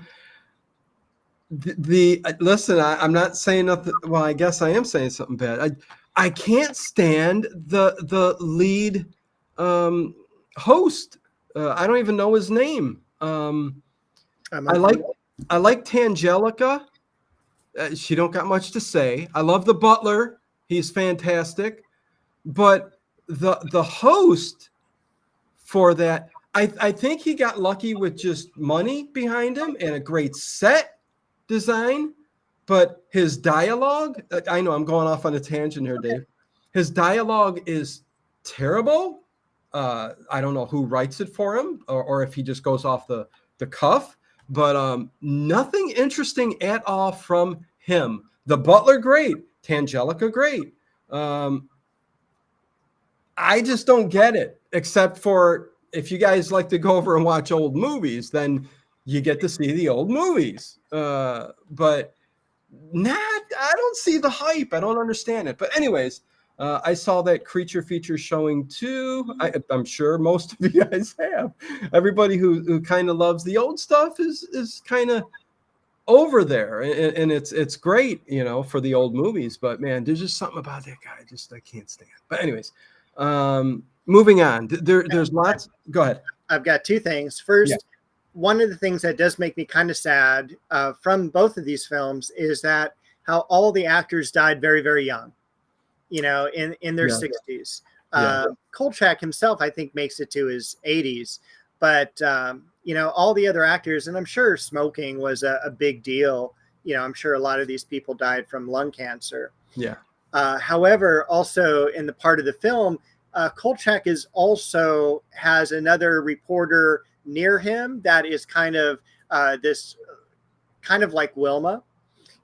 Listen, I'm not saying nothing. Well, I guess I am saying something bad. I can't stand the lead host. I don't even know his name. I like Tangelica. She don't got much to say. I love the butler. He's fantastic. But the host for that, I think he got lucky with just money behind him and a great set design. But his dialogue, I know I'm going off on a tangent here, Dave. His dialogue is terrible. I don't know who writes it for him or if he just goes off the cuff, but nothing interesting at all from him. The butler, great. Tangelica, great. I just don't get it, except for if you guys like to go over and watch old movies, then you get to see the old movies. But I don't see the hype. I don't understand it. But anyways, I saw that Creature Feature showing too. I'm sure most of you guys have. Everybody who kind of loves the old stuff is kind of over there, and it's great, you know, for the old movies. But man, there's just something about that guy I can't stand. But anyways, moving on. There's lots. Go ahead. I've got two things. First, one of the things that does make me kind of sad from both of these films is that how all the actors died very, very young, you know, in their 60s. Kolchak himself, I think, makes it to his 80s. But, you know, all the other actors, and I'm sure smoking was a big deal. You know, I'm sure a lot of these people died from lung cancer. Yeah. However, also in the part of the film, Kolchak has another reporter near him that is kind of this kind of like Wilma.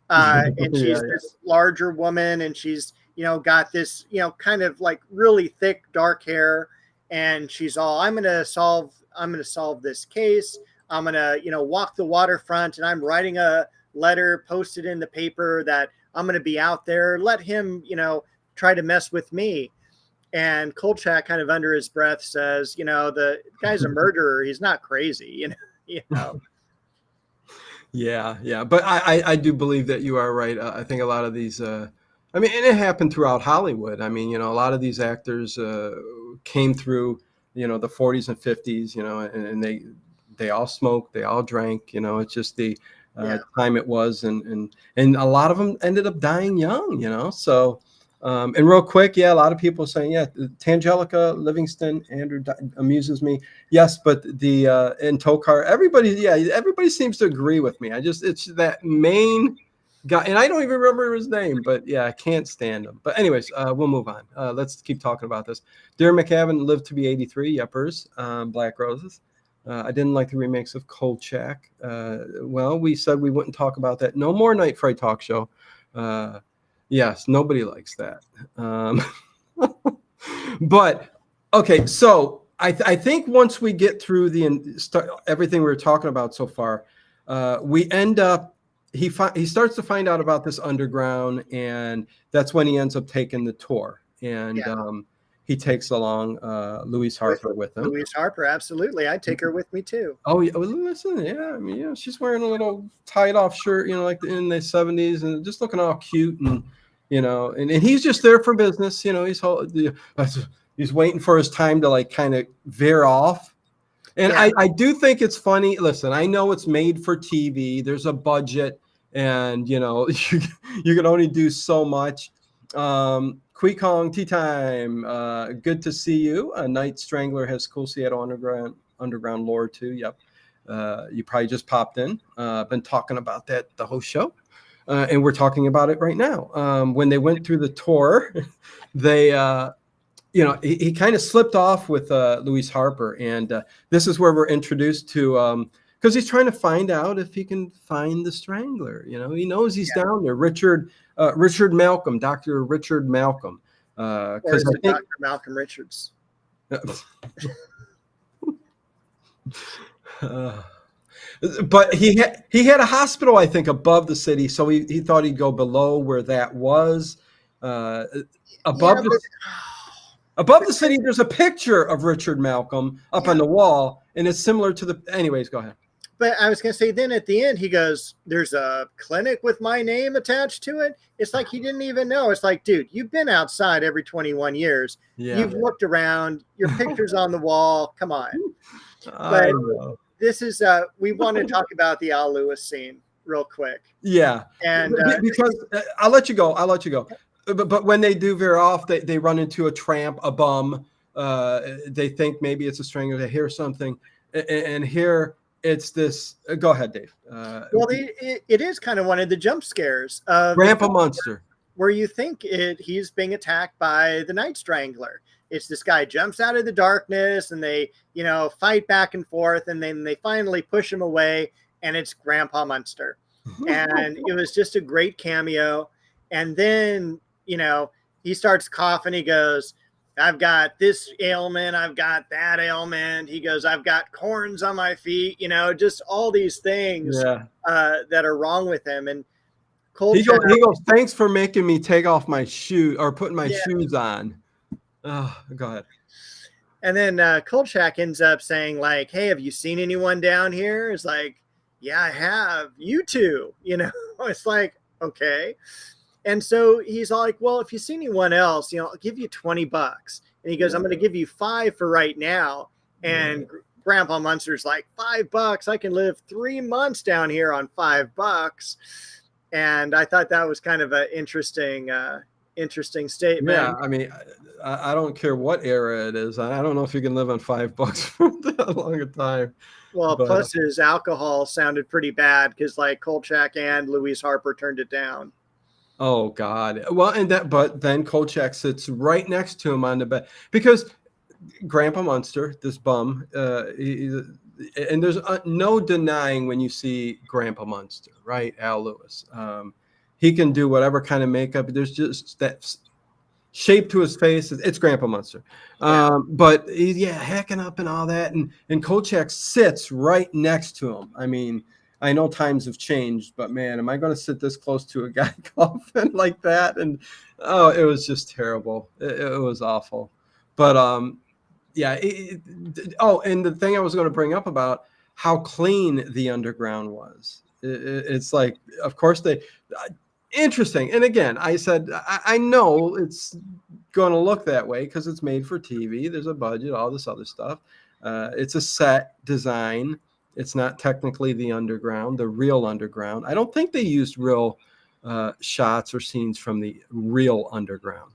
And she's this larger woman, and she's, you know, got this, you know, kind of like really thick, dark hair. And she's all, I'm going to solve this case. I'm going to, you know, walk the waterfront, and I'm writing a letter, post it in the paper that I'm going to be out there. Let him, you know, try to mess with me. And Kolchak kind of under his breath says, you know, the guy's a murderer. He's not crazy, you know. Yeah. But I do believe that you are right. I think a lot of these, I mean, and it happened throughout Hollywood. I mean, you know, a lot of these actors came through, you know, the 40s and 50s, you know, and they all smoked, they all drank, you know, it's just the time it was. And a lot of them ended up dying young, you know, so. And real quick, a lot of people saying, Tangelica Livingston, Andrew amuses me. Yes, but the in Tokar, everybody seems to agree with me. It's that main guy, and I don't even remember his name, but I can't stand him. But anyways, we'll move on. Let's keep talking about this. Darren McAvan lived to be 83. Yepers, Black Roses. I didn't like the remakes of Kolchak. Well, we said we wouldn't talk about that. No more Night Fright Talk Show. Yes, nobody likes that. But okay, so I think once we get through everything we were talking about so far, we end up he starts to find out about this underground, and that's when he ends up taking the tour, and he takes along Louise Harper with him. Louise Harper, absolutely. I'd take her with me too. Oh, yeah. Well, listen, I mean, she's wearing a little tied-off shirt, you know, like in the 70s, and just looking all cute, and you know, and he's just there for business, you know. He's waiting for his time to like kind of veer off. And I do think it's funny. Listen, I know it's made for TV. There's a budget, and you know, you can only do so much. Kui Kong, tea time. Good to see you. Night Strangler has cool Seattle underground lore too. Yep. You probably just popped in. Been talking about that the whole show, and we're talking about it right now. When they went through the tour, they, you know, he kind of slipped off with Louise Harper, and this is where we're introduced to. Because he's trying to find out if he can find the Strangler. You know, he knows he's down there. Richard Malcolm, Dr. Richard Malcolm. Or is it Dr. Malcolm Richards? But he had a hospital, I think, above the city, so he thought he'd go below where that was. Above the city, there's a picture of Richard Malcolm up on the wall, and it's similar to the. Anyways, go ahead. But I was going to say, then at the end, he goes, there's a clinic with my name attached to it. It's like he didn't even know. It's like, dude, you've been outside every 21 years. Yeah. You've looked around. Your picture's on the wall. Come on. But this is, we want to talk about the Al Lewis scene real quick. Yeah. And because I'll let you go. But when they do veer off, they run into a tramp, a bum. They think maybe it's a Strangler. They hear something. And here... It's this. Go ahead, Dave. Well, it is kind of one of the jump scares of Grandpa Monster, where you think he's being attacked by the Night Strangler. It's this guy jumps out of the darkness, and they, you know, fight back and forth, and then they finally push him away, and it's Grandpa Monster. And it was just a great cameo. And then, you know, he starts coughing. He goes, I've got this ailment. I've got that ailment. He goes, I've got corns on my feet, you know, just all these things that are wrong with him. And he goes, thanks for making me take off my shoe or putting my shoes on. Oh, go ahead. And then Kolchak ends up saying like, hey, have you seen anyone down here? It's like, yeah, I have. You too. It's like, okay. And so he's like, well, if you see anyone else, I'll give you $20. And he goes, I'm going to give you 5 for right now. And Grandpa Munster's like, $5? I can live 3 months down here on $5. And I thought that was kind of an interesting statement. Yeah, I mean, I don't care what era it is. I don't know if you can live on $5 for that long a time. Well, But plus his alcohol sounded pretty bad because like Kolchak and Louise Harper turned it down. oh God. Well, but then Kolchak sits right next to him on the bed because Grandpa Munster, this bum, and there's no denying when you see Grandpa Munster, right? Al Lewis. He can do whatever kind of makeup. There's just that shape to his face. It's Grandpa Munster. But he's hacking up and all that. And Kolchak sits right next to him. I mean, I know times have changed, but man, am I going to sit this close to a guy coughing like that? And it was just terrible. It was awful. But and the thing I was going to bring up about how clean the underground was. It's like, of course interesting. And again, I said, I know it's going to look that way because it's made for TV. There's a budget, all this other stuff. It's a set design. It's not technically the underground, the real underground. I don't think they used real shots or scenes from the real underground.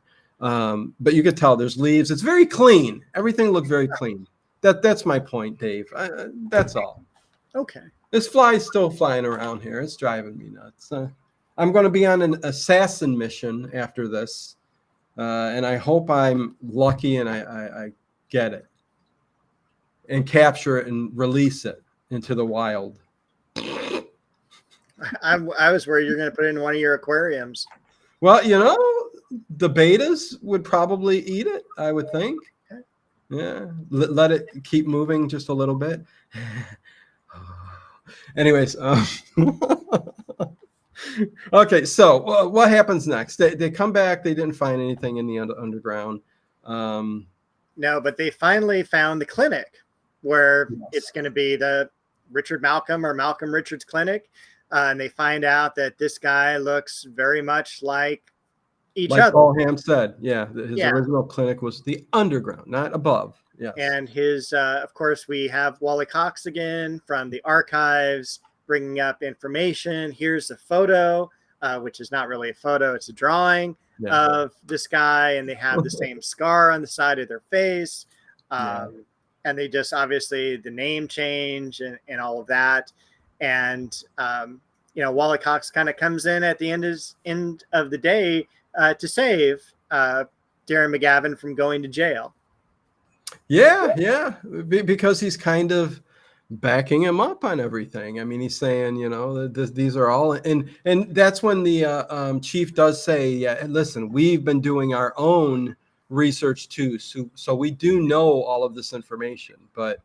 But you could tell there's leaves. It's very clean. Everything looked very clean. That's my point, Dave. That's all. Okay. This fly's still flying around here. It's driving me nuts. I'm going to be on an assassin mission after this, and I hope I'm lucky and I get it and capture it and release it into the wild. I was worried you're going to put it in one of your aquariums. Well, the betas would probably eat it, I would think. Okay. Yeah, let it keep moving just a little bit. Anyways, okay, so what happens next? They come back. They didn't find anything in the underground. No, but they finally found the clinic where it's going to be the Richard Malcolm or Malcolm Richards clinic. And they find out that this guy looks very much like each other. Paul Ham said, his original clinic was the underground, not above. Yeah. And his, of course, we have Wally Cox again from the archives bringing up information. Here's a photo, which is not really a photo. It's a drawing of this guy. And they have the same scar on the side of their face. And they just obviously the name change and all of that. And, Wally Cox kind of comes in at the end of the day to save Darren McGavin from going to jail. Yeah, because he's kind of backing him up on everything. I mean, he's saying, these are all, and that's when the chief does say, listen, we've been doing our own research too, so we do know all of this information, but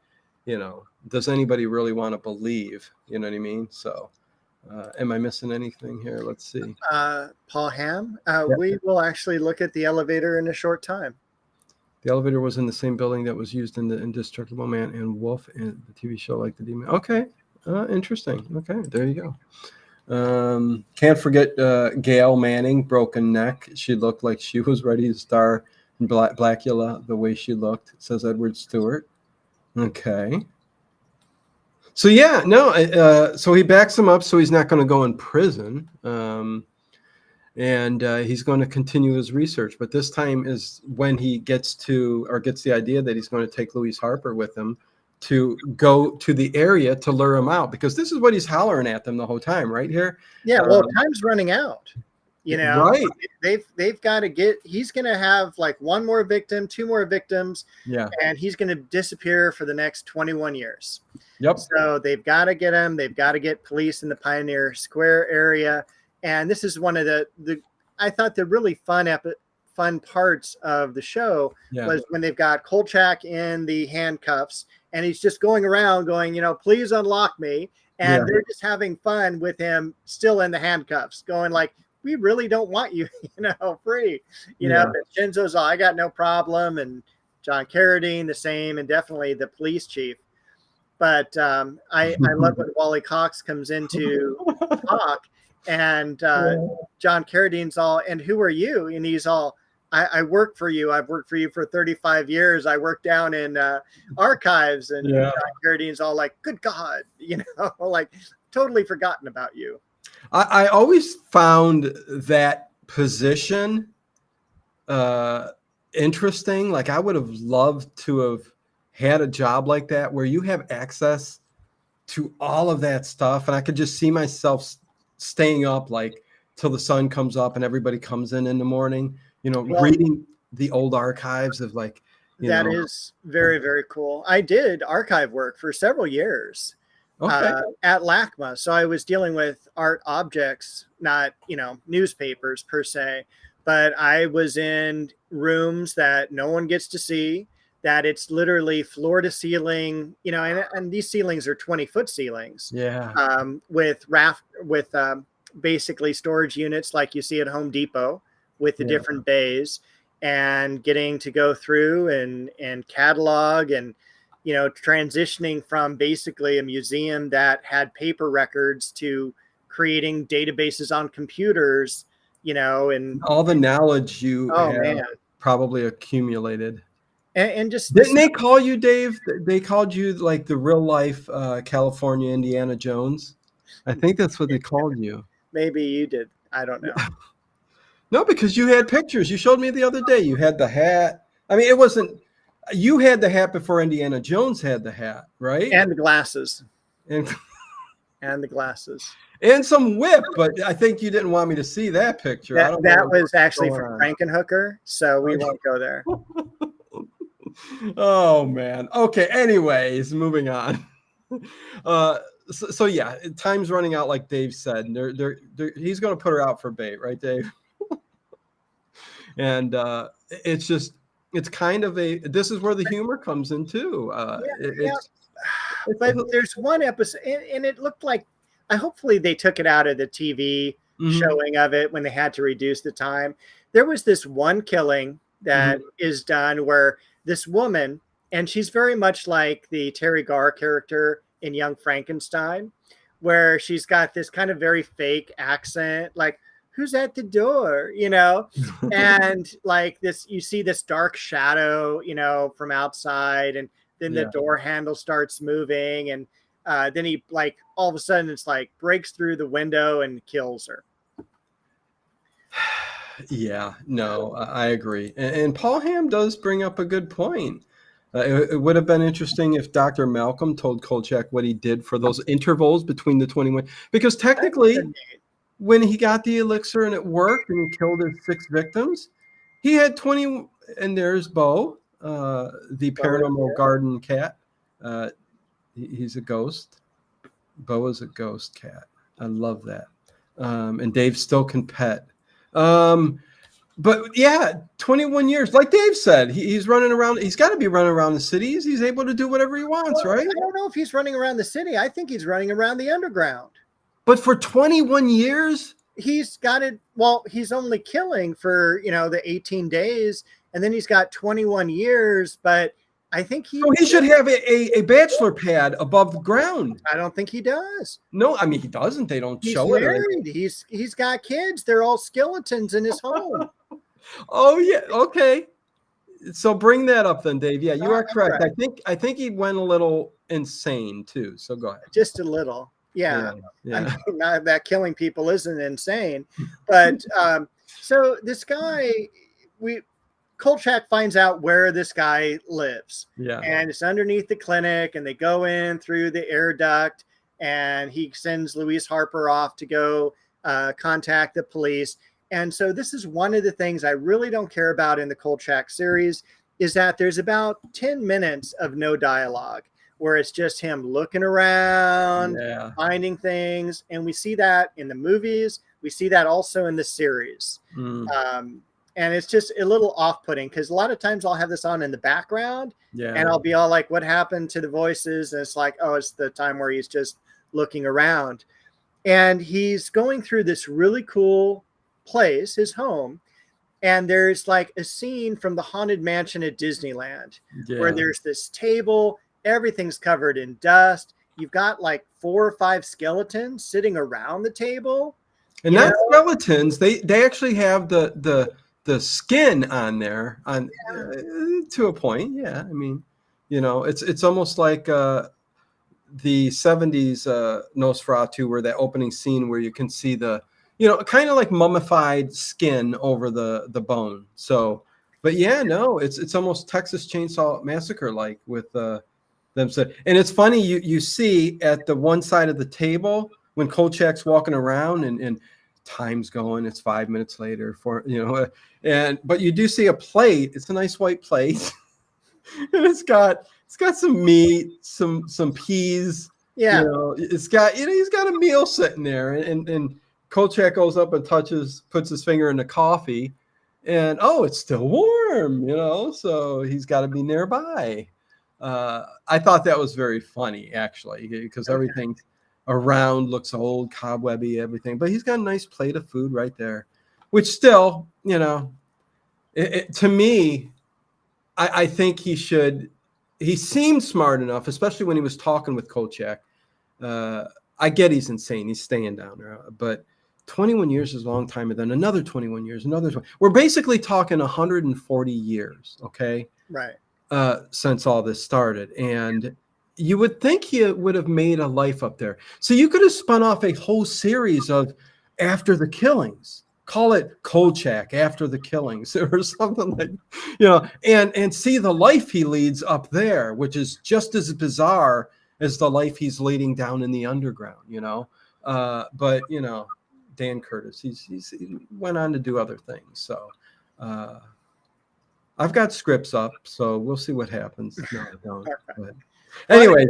does anybody really want to believe? You know what I mean? So, am I missing anything here? Let's see. Paul Ham, we will actually look at the elevator in a short time. The elevator was in the same building that was used in the Indestructible Man and Wolf and the TV show Like the Demon. Okay, interesting. Okay, there you go. Can't forget Gail Manning, broken neck. She looked like she was ready to star in Blackula the way she looked, says Edward Stewart. Okay. So so he backs him up so he's not going to go in prison. And he's going to continue his research. But this time is when he gets the idea that he's going to take Louise Harper with him to go to the area to lure him out, because this is what he's hollering at them the whole time right here. Yeah, well, time's running out. Right. They've got to he's going to have like one more victim, 2 more victims. Yeah. And he's going to disappear for the next 21 years. Yep. So they've got to get him. They've got to get police in the Pioneer Square area. And this is one of I thought the really fun parts of the show was when they've got Kolchak in the handcuffs and he's just going around going, please unlock me. And they're just having fun with him still in the handcuffs going like, we really don't want you, free, but Shinzo's all, I got no problem. And John Carradine, the same, and definitely the police chief. But I love when Wally Cox comes into talk, and John Carradine's all, and who are you? And he's all, I work for you. I've worked for you for 35 years. I work down in archives. And John Carradine's all like, good God, like totally forgotten about you. I always found that position interesting. Like I would have loved to have had a job like that where you have access to all of that stuff, and I could just see myself staying up like till the sun comes up and everybody comes in the morning, reading the old archives of like that is very, very cool. I did archive work for several years at LACMA, so I was dealing with art objects, not newspapers per se, but I was in rooms that no one gets to see, that it's literally floor to ceiling, and these ceilings are 20-foot ceilings. Yeah. With basically storage units like you see at Home Depot with the different bays, and getting to go through and catalog and, transitioning from basically a museum that had paper records to creating databases on computers, and all the knowledge you probably accumulated. And just didn't they call you, Dave? They called you like the real life California Indiana Jones. I think that's what they called you. Maybe you did. I don't know. No, because you had pictures. You showed me the other day. You had the hat. I mean, it wasn't. You had the hat before Indiana Jones had the hat, right? And the glasses. And the glasses. And some whip, but I think you didn't want me to see that picture. That was actually from Frankenhooker, so we won't go there. Oh man. Okay. Anyways, moving on. So yeah, time's running out, like Dave said. He's going to put her out for bait, right, Dave? And it's kind of this is where the humor comes in too. But there's one episode, and it looked like, hopefully they took it out of the TV showing of it when they had to reduce the time. There was this one killing that is done where this woman, and she's very much like the Terry Garr character in Young Frankenstein, where she's got this kind of very fake accent, like, who's at the door, and like this, you see this dark shadow, from outside, and then the door handle starts moving, and then he, like, all of a sudden it's like breaks through the window and kills her. Yeah, no, I agree. And Paul Hamm does bring up a good point. It would have been interesting if Dr. Malcolm told Kolchak what he did for those intervals between the 21, because technically when he got the elixir and it worked and he killed his 6 victims, he had 20. And there's Bo, the paranormal garden cat. He's a ghost. Bo is a ghost cat. I love that. And Dave still can pet. But yeah, 21 years, like Dave said, he's running around. He's got to be running around the cities. He's able to do whatever he wants, right? I don't know if he's running around the city. I think he's running around the underground. But for 21 years, he's got it. Well, he's only killing for, the 18 days, and then he's got 21 years, but I think he should have a bachelor pad above the ground. I don't think he does. No, I mean, he doesn't. They don't show married. He's got kids. They're all skeletons in his home. Oh yeah. Okay. So bring that up then, Dave. Yeah, you are correct. Right. I think he went a little insane too. So go ahead. Just a little. Yeah. I mean, not that killing people isn't insane, but so this guy, Kolchak finds out where this guy lives. Yeah. And it's underneath the clinic, and they go in through the air duct, and he sends Louise Harper off to go contact the police. And so this is one of the things I really don't care about in the Kolchak series, is that there's about 10 minutes of no dialogue, where it's just him looking around, finding things. And we see that in the movies. We see that also in the series. And it's just a little off-putting, because a lot of times I'll have this on in the background, and I'll be all like, what happened to the voices? And it's like, oh, it's the time where he's just looking around. And he's going through this really cool place, his home, and there's like a scene from the Haunted Mansion at Disneyland, where there's this table, Everything's covered in dust. You've got like 4 or 5 skeletons sitting around the table. And not skeletons. They actually have the skin on there to a point. Yeah, I mean, it's almost like the 70s Nosferatu, where that opening scene where you can see the kind of like mummified skin over the bone. So, but yeah, no, it's almost Texas Chainsaw Massacre like with them said. And it's funny, you see at the one side of the table when Kolchak's walking around and time's going, it's 5 minutes later but you do see a plate. It's a nice white plate. And it's got some meat, some peas. Yeah. It's got he's got a meal sitting there, and Kolchak goes up and puts his finger in the coffee, and it's still warm, so he's got to be nearby. I thought that was very funny, actually, because everything around looks old, cobwebby, everything, but he's got a nice plate of food right there, which still, to me, I think he seemed smart enough, especially when he was talking with Kolchak. I get he's insane. He's staying down there, but 21 years is a long time. And then another 21 years, we're basically talking 140 years. Okay. Right. Since all this started. And you would think he would have made a life up there. So you could have spun off a whole series of after the killings. Call it Kolchak after the killings or something like, and see the life he leads up there, which is just as bizarre as the life he's leading down in the underground, but Dan Curtis, he went on to do other things. So I've got scripts up, so we'll see what happens. No, I don't. But anyway,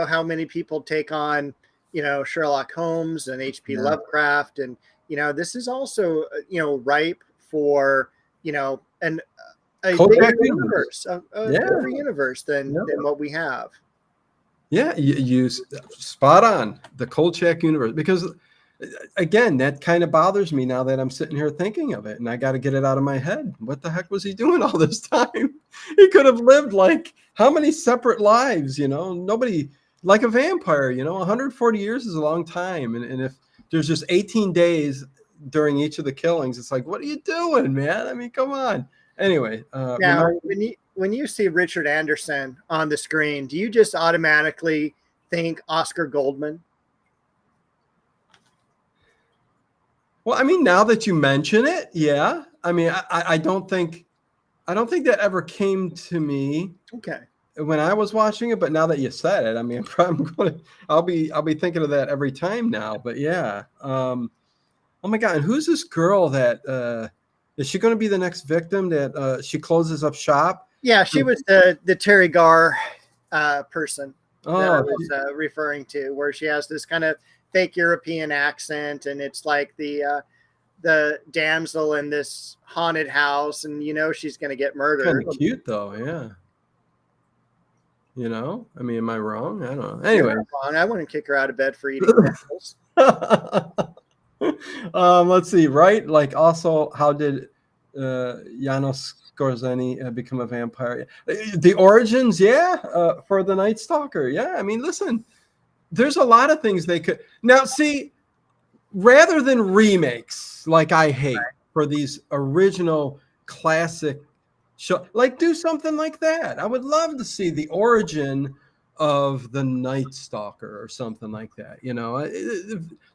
how many people take on, Sherlock Holmes and H.P. Lovecraft, and this is also, ripe for, a bigger universe, a bigger universe than what we have. Yeah, you spot on, the Kolchak universe, because again, that kind of bothers me now that I'm sitting here thinking of it, and I got to get it out of my head. What the heck was he doing all this time? He could have lived like how many separate lives, nobody, like a vampire, 140 years is a long time. And if there's just 18 days during each of the killings, it's like, what are you doing, man? I mean, come on. Anyway. Now, when you see Richard Anderson on the screen, do you just automatically think Oscar Goldman? Well, I mean, now that you mention it, yeah. I mean, I don't think that ever came to me. Okay. When I was watching it, but now that you said it, I mean, I'll be thinking of that every time now. But yeah. Oh my God. And who's this girl that is she going to be the next victim that she closes up shop? Yeah, she was the Terry Garr person that I Oh, was referring to, where she has this kind of fake European accent, and it's like the damsel in this haunted house, and she's going to get murdered. kind of cute though, yeah. I mean, am I wrong? I don't know. Anyway, I wouldn't kick her out of bed for eating apples. Let's see, right? Like, also, how did Janos Skorzeny become a vampire? The origins, for the Night Stalker. Yeah, I mean, listen, there's a lot of things they could. Now, see, rather than remakes, like I hate, for these original classic show, like, do something like that. I would love to see the origin of the Night Stalker or something like that.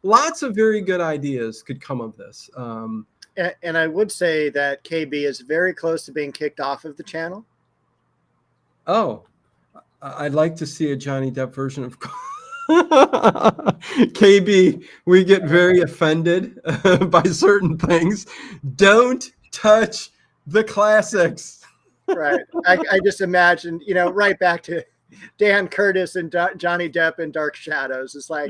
Lots of very good ideas could come of this. And I would say that KB is very close to being kicked off of the channel. Oh, I'd like to see a Johnny Depp version of KB. We get very offended by certain things. Don't touch the classics. Right. I just imagine, right back to Dan Curtis and Johnny Depp in Dark Shadows. It's like,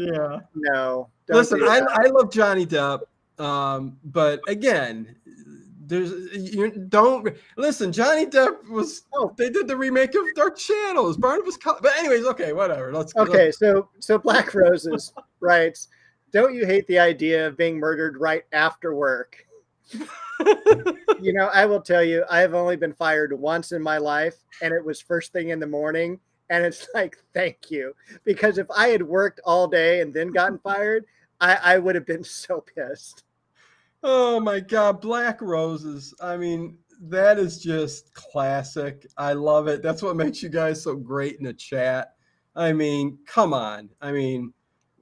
no. Listen, I love Johnny Depp, but again, listen. Johnny Depp was. They did the remake of Dark Shadows. Barnabas, but anyways, okay, whatever. So Black Roses writes, "Don't you hate the idea of being murdered right after work?" I will tell you, I have only been fired once in my life, and it was first thing in the morning. And it's like, thank you. Because if I had worked all day and then gotten fired, I would have been so pissed. Oh my God, Black Roses. I mean, that is just classic. I love it. That's what makes you guys so great in the chat. I mean, come on. I mean,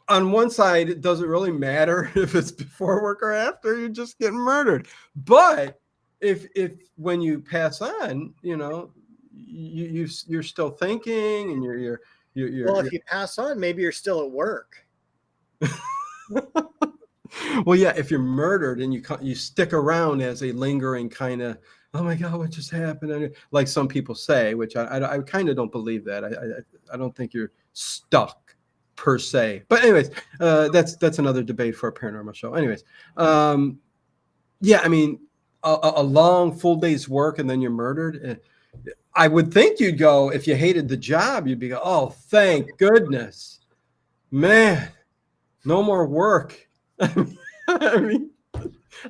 on one side, it doesn't really matter if it's before work or after, you're just getting murdered. But if when you pass on, you're still thinking and Well, if you pass on, maybe you're still at work. Well, yeah, if you're murdered and you stick around as a lingering kind of, oh my God, what just happened? Like some people say, which I kind of don't believe that. I don't think you're stuck per se. But anyways, that's another debate for a paranormal show. Anyways, yeah, I mean, a long full day's work and then you're murdered. I would think you'd go, if you hated the job, you'd be go, oh, thank goodness, man, no more work. I mean,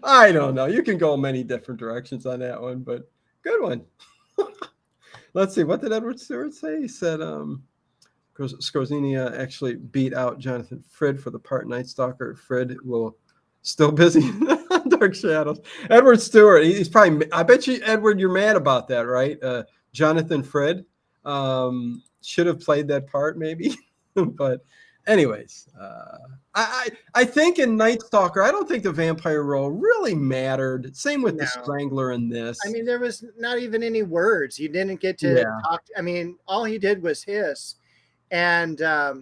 I don't know. You can go many different directions on that one, but good one. Let's see. What did Edward Stewart say? He said Scorzini actually beat out Jonathan Frid for the part Night Stalker. Frid will still busy in Dark Shadows. Edward Stewart, he's probably, I bet you, Edward, you're mad about that, right? Jonathan Frid should have played that part maybe. But anyways, I think in Night Stalker, I don't think the vampire role really mattered. Same with the Strangler in this. I mean, there was not even any words. You didn't get to talk. I mean, all he did was hiss. And, I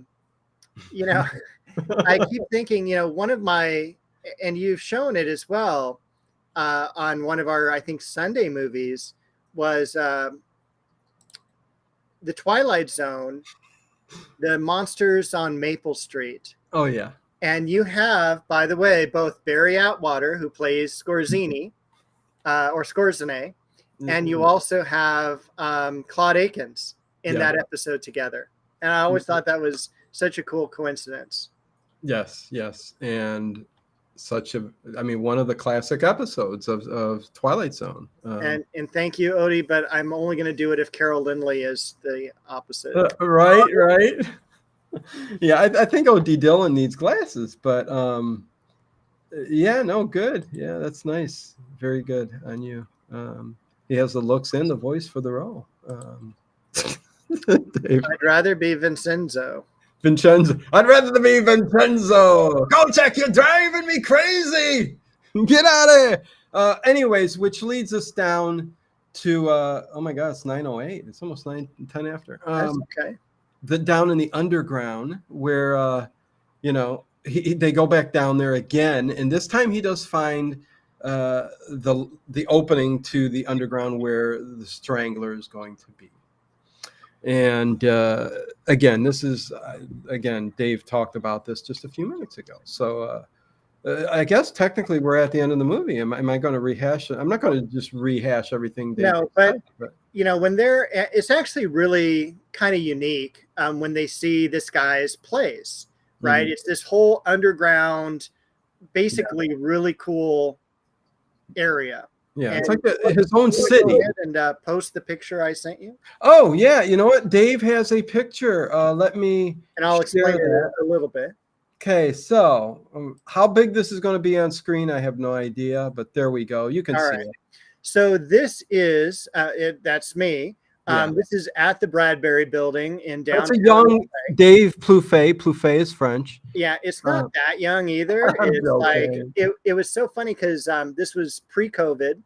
keep thinking, one of my, and you've shown it as well on one of our, I think, Sunday movies was The Twilight Zone. The Monsters on Maple Street. Oh, yeah. And you have, by the way, both Barry Atwater, who plays Scorzini, or Scorzine, and you also have Claude Akins in that episode together. And I always thought that was such a cool coincidence. Yes. And one of the classic episodes of Twilight Zone. And thank you, Odie, but I'm only going to do it if Carol Lindley is the opposite. Right. Yeah, I think O.D. Dillon needs glasses, but good. Yeah, that's nice. Very good on you. He has the looks and the voice for the role. I'd rather be Vincenzo. I'd rather be Vincenzo. Kolchak, you're driving me crazy. Get out of here. Anyways, which leads us down to oh my God, it's 9:08. It's almost 9:10 after. That's okay. Down in the underground where they go back down there again, and this time he does find the opening to the underground where the Strangler is going to be. And again, this is Dave talked about this just a few minutes ago. So I guess technically we're at the end of the movie. Am I going to rehash it? I'm not going to just rehash everything. Dave but when it's actually really kind of unique when they see this guy's place, right? It's this whole underground, basically really cool area. Yeah, it's like his own city. Go ahead and post the picture I sent you. Oh yeah, you know what? Dave has a picture. Let me. And I'll explain it a little bit. Okay, so how big this is going to be on screen, I have no idea, but there we go. You can see it. So this is that's me. This is at the Bradbury Building in downtown. That's a young Dave Plouffe. Plouffe is French. Yeah, it's not that young either. It's like it was so funny because this was pre-COVID,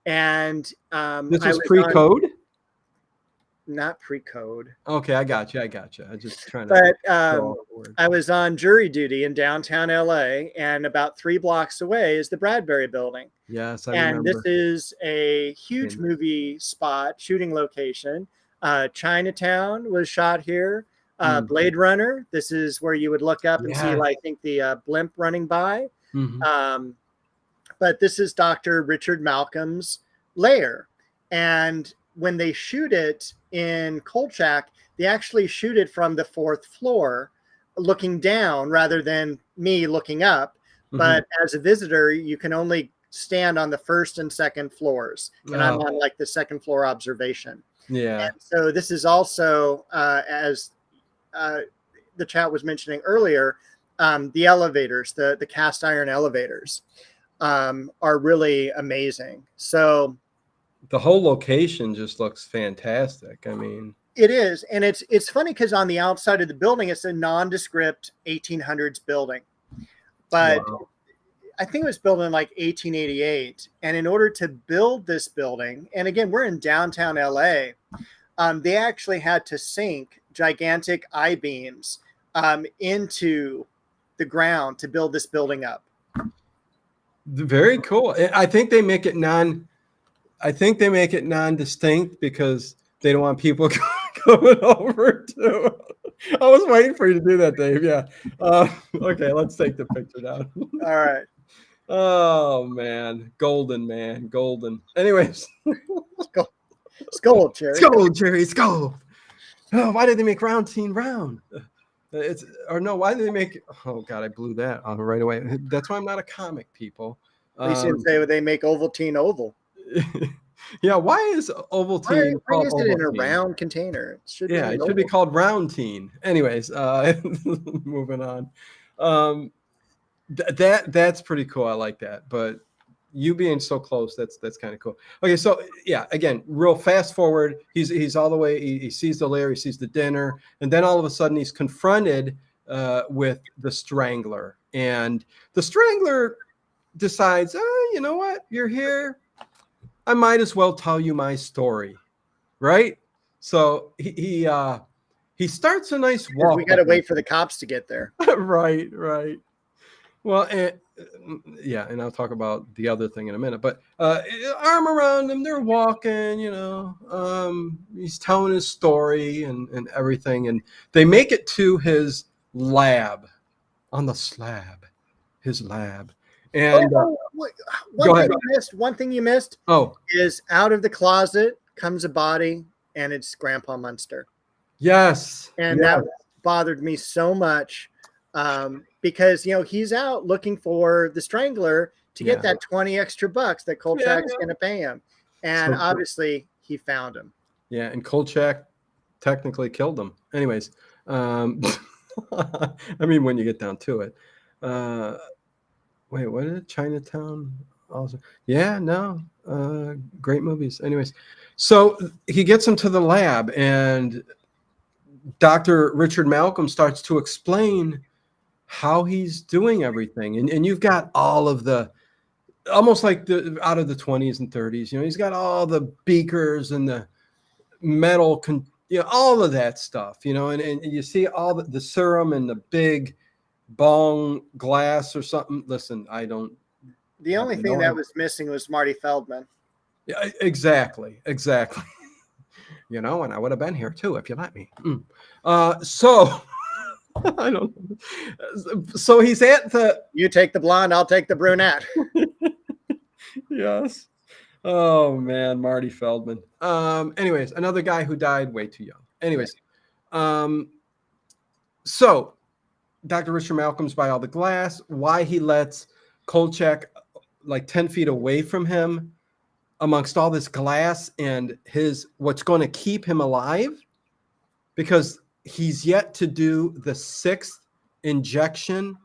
and this was pre-code. Not pre-code. Okay, I got you. I just trying to. But I was on jury duty in downtown LA, and about 3 blocks away is the Bradbury Building. Yes, I remember. And this is a huge movie spot, shooting location. Chinatown was shot here. Blade Runner. This is where you would look up and see, I think, the blimp running by. But this is Dr. Richard Malcolm's lair, and when they shoot it in Kolchak, they actually shoot it from the 4th floor, looking down rather than me looking up. But as a visitor, you can only stand on the 1st and 2nd floors, and I'm on like the 2nd floor observation. Yeah. So this is also, as the chat was mentioning earlier, the elevators, the cast iron elevators, are really amazing. So The whole location just looks fantastic. I mean, it is, and it's funny because on the outside of the building, it's a nondescript 1800s building, but wow. I think it was built in like 1888. And in order to build this building, and again, we're in downtown LA, they actually had to sink gigantic I-beams into the ground to build this building up. Very cool. I think they make it non-distinct because they don't want people coming over to. I was waiting for you to do that, Dave. Yeah. Okay, let's take the picture down. All right. Oh man, golden. Anyways, Skull, Jerry. skull, Jerry, skull. Oh, why did they make round teen round? Why did they make? Oh God, I blew that on right away. That's why I'm not a comic, people. At least didn't say they make Ovaltine oval. Yeah, why is Ovaltine why called is it in a Ovaltine? round container? It should be called round teen. Anyways, moving on. That's pretty cool. I like that. But you being so close, that's kind of cool. Okay, so yeah, again, real fast forward. He's all the way. He sees the lair, he sees the dinner, and then all of a sudden he's confronted with the Strangler, and the Strangler decides, you know what? You're here. I might as well tell you my story, right? So he starts a nice walk. We got to wait for the cops to get there. Right. Well, and I'll talk about the other thing in a minute. But arm around him, they're walking. He's telling his story and everything, and they make it to his lab on the slab, his lab. And one thing you missed is out of the closet comes a body, and it's Grandpa Munster. Yes. And that bothered me so much because, he's out looking for the Strangler to get that 20 extra bucks that Kolchak's going to pay him. And obviously he found him. Yeah. And Kolchak technically killed him. Anyways. I mean, when you get down to it. Wait, what is it? Chinatown? Also, great movies. Anyways, so he gets him to the lab, and Dr. Richard Malcolm starts to explain how he's doing everything, and you've got all of the, almost like out of the 20s and 30s. He's got all the beakers and the metal, all of that stuff. And you see all the serum and the big bong glass or something. Listen, I don't. The only thing that was missing was Marty Feldman. Yeah, exactly. And I would have been here too if you let me. So I don't. So he's at the. You take the blonde, I'll take the brunette. Yes. Oh man, Marty Feldman. Anyways, another guy who died way too young. Anyways, so Dr. Richard Malcolm's by all the glass. Why he lets Kolchak like 10 feet away from him amongst all this glass and what's going to keep him alive, because he's yet to do the 6th injection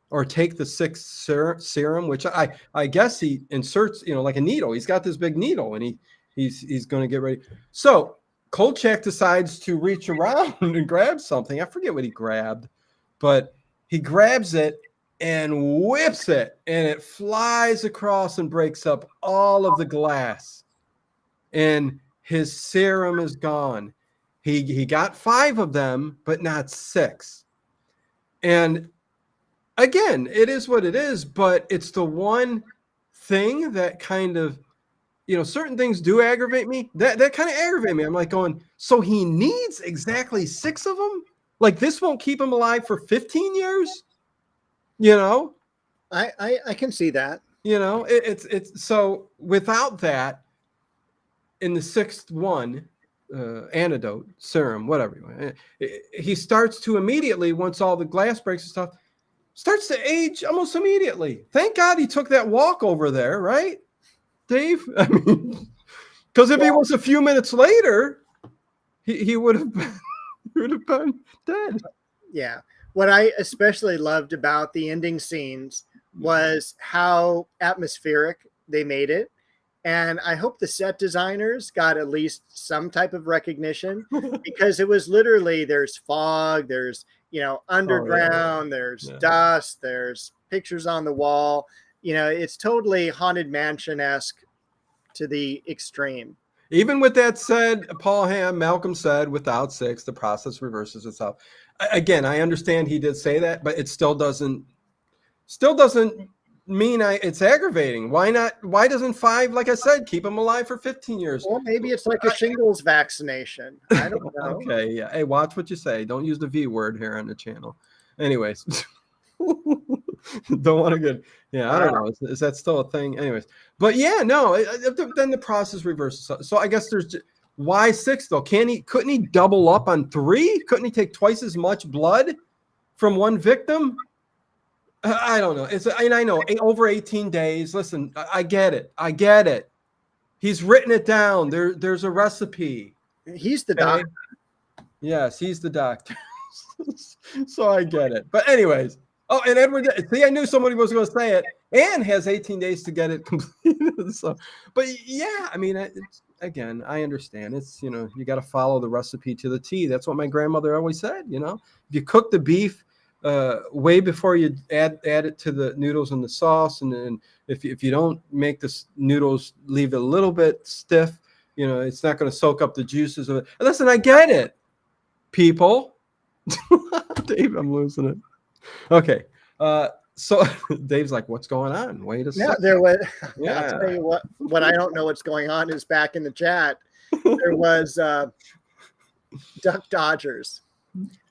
or take the 6th serum, which I guess he inserts, like a needle. He's got this big needle and he's going to get ready. So Kolchak decides to reach around and grab something. I forget what he grabbed, but he grabs it and whips it, and it flies across and breaks up all of the glass, and his serum is gone. He got 5 of them, but not 6. And again, it is what it is, but it's the one thing that kind of, certain things do aggravate me. That kind of aggravate me. I'm like going, so he needs exactly 6 of them? Like this won't keep him alive for 15 years? I can see that. It's so without that, in the 6th one, antidote, serum, whatever, he starts to immediately, once all the glass breaks and stuff, starts to age almost immediately. Thank God he took that walk over there, right, Dave? I mean, because if he was a few minutes later, he would have been, he would have been dead. Yeah. What I especially loved about the ending scenes was how atmospheric they made it. And I hope the set designers got at least some type of recognition, because it was literally, there's fog, there's, underground, there's dust, there's pictures on the wall. It's totally Haunted Mansion-esque to the extreme. Even with that said, Malcolm said, without 6, the process reverses itself. Again, I understand he did say that, but it still doesn't mean it's aggravating. Why not? Why doesn't 5, like I said, keep him alive for 15 years? Well, maybe it's like a shingles vaccination. I don't know. Okay, yeah. Hey, watch what you say. Don't use the V word here on the channel. Anyways, don't want to get. Yeah, I don't know. Is that still a thing? Anyways, but yeah, no. Then the process reverses. So I guess there's. Why 6 though? Couldn't he double up on 3? Couldn't he take twice as much blood from one victim? I don't know. I know over 18 days. Listen, I get it. He's written it down. There's a recipe. He's the doctor. Yes, he's the doctor. So I get it. But anyways, and Edward, see, I knew somebody was going to say it, and has 18 days to get it completed. So, but yeah, I mean, again, I understand. It's, you got to follow the recipe to the T. That's what my grandmother always said. If you cook the beef way before you add it to the noodles and the sauce, and then if you don't make the noodles, leave it a little bit stiff, it's not going to soak up the juices of it. Listen, I get it, people. Dave, I'm losing it. Okay, so Dave's like, what's going on? Wait a second. There was. Yeah. I'll tell you what I don't know what's going on is, back in the chat, there was Duck Dodgers.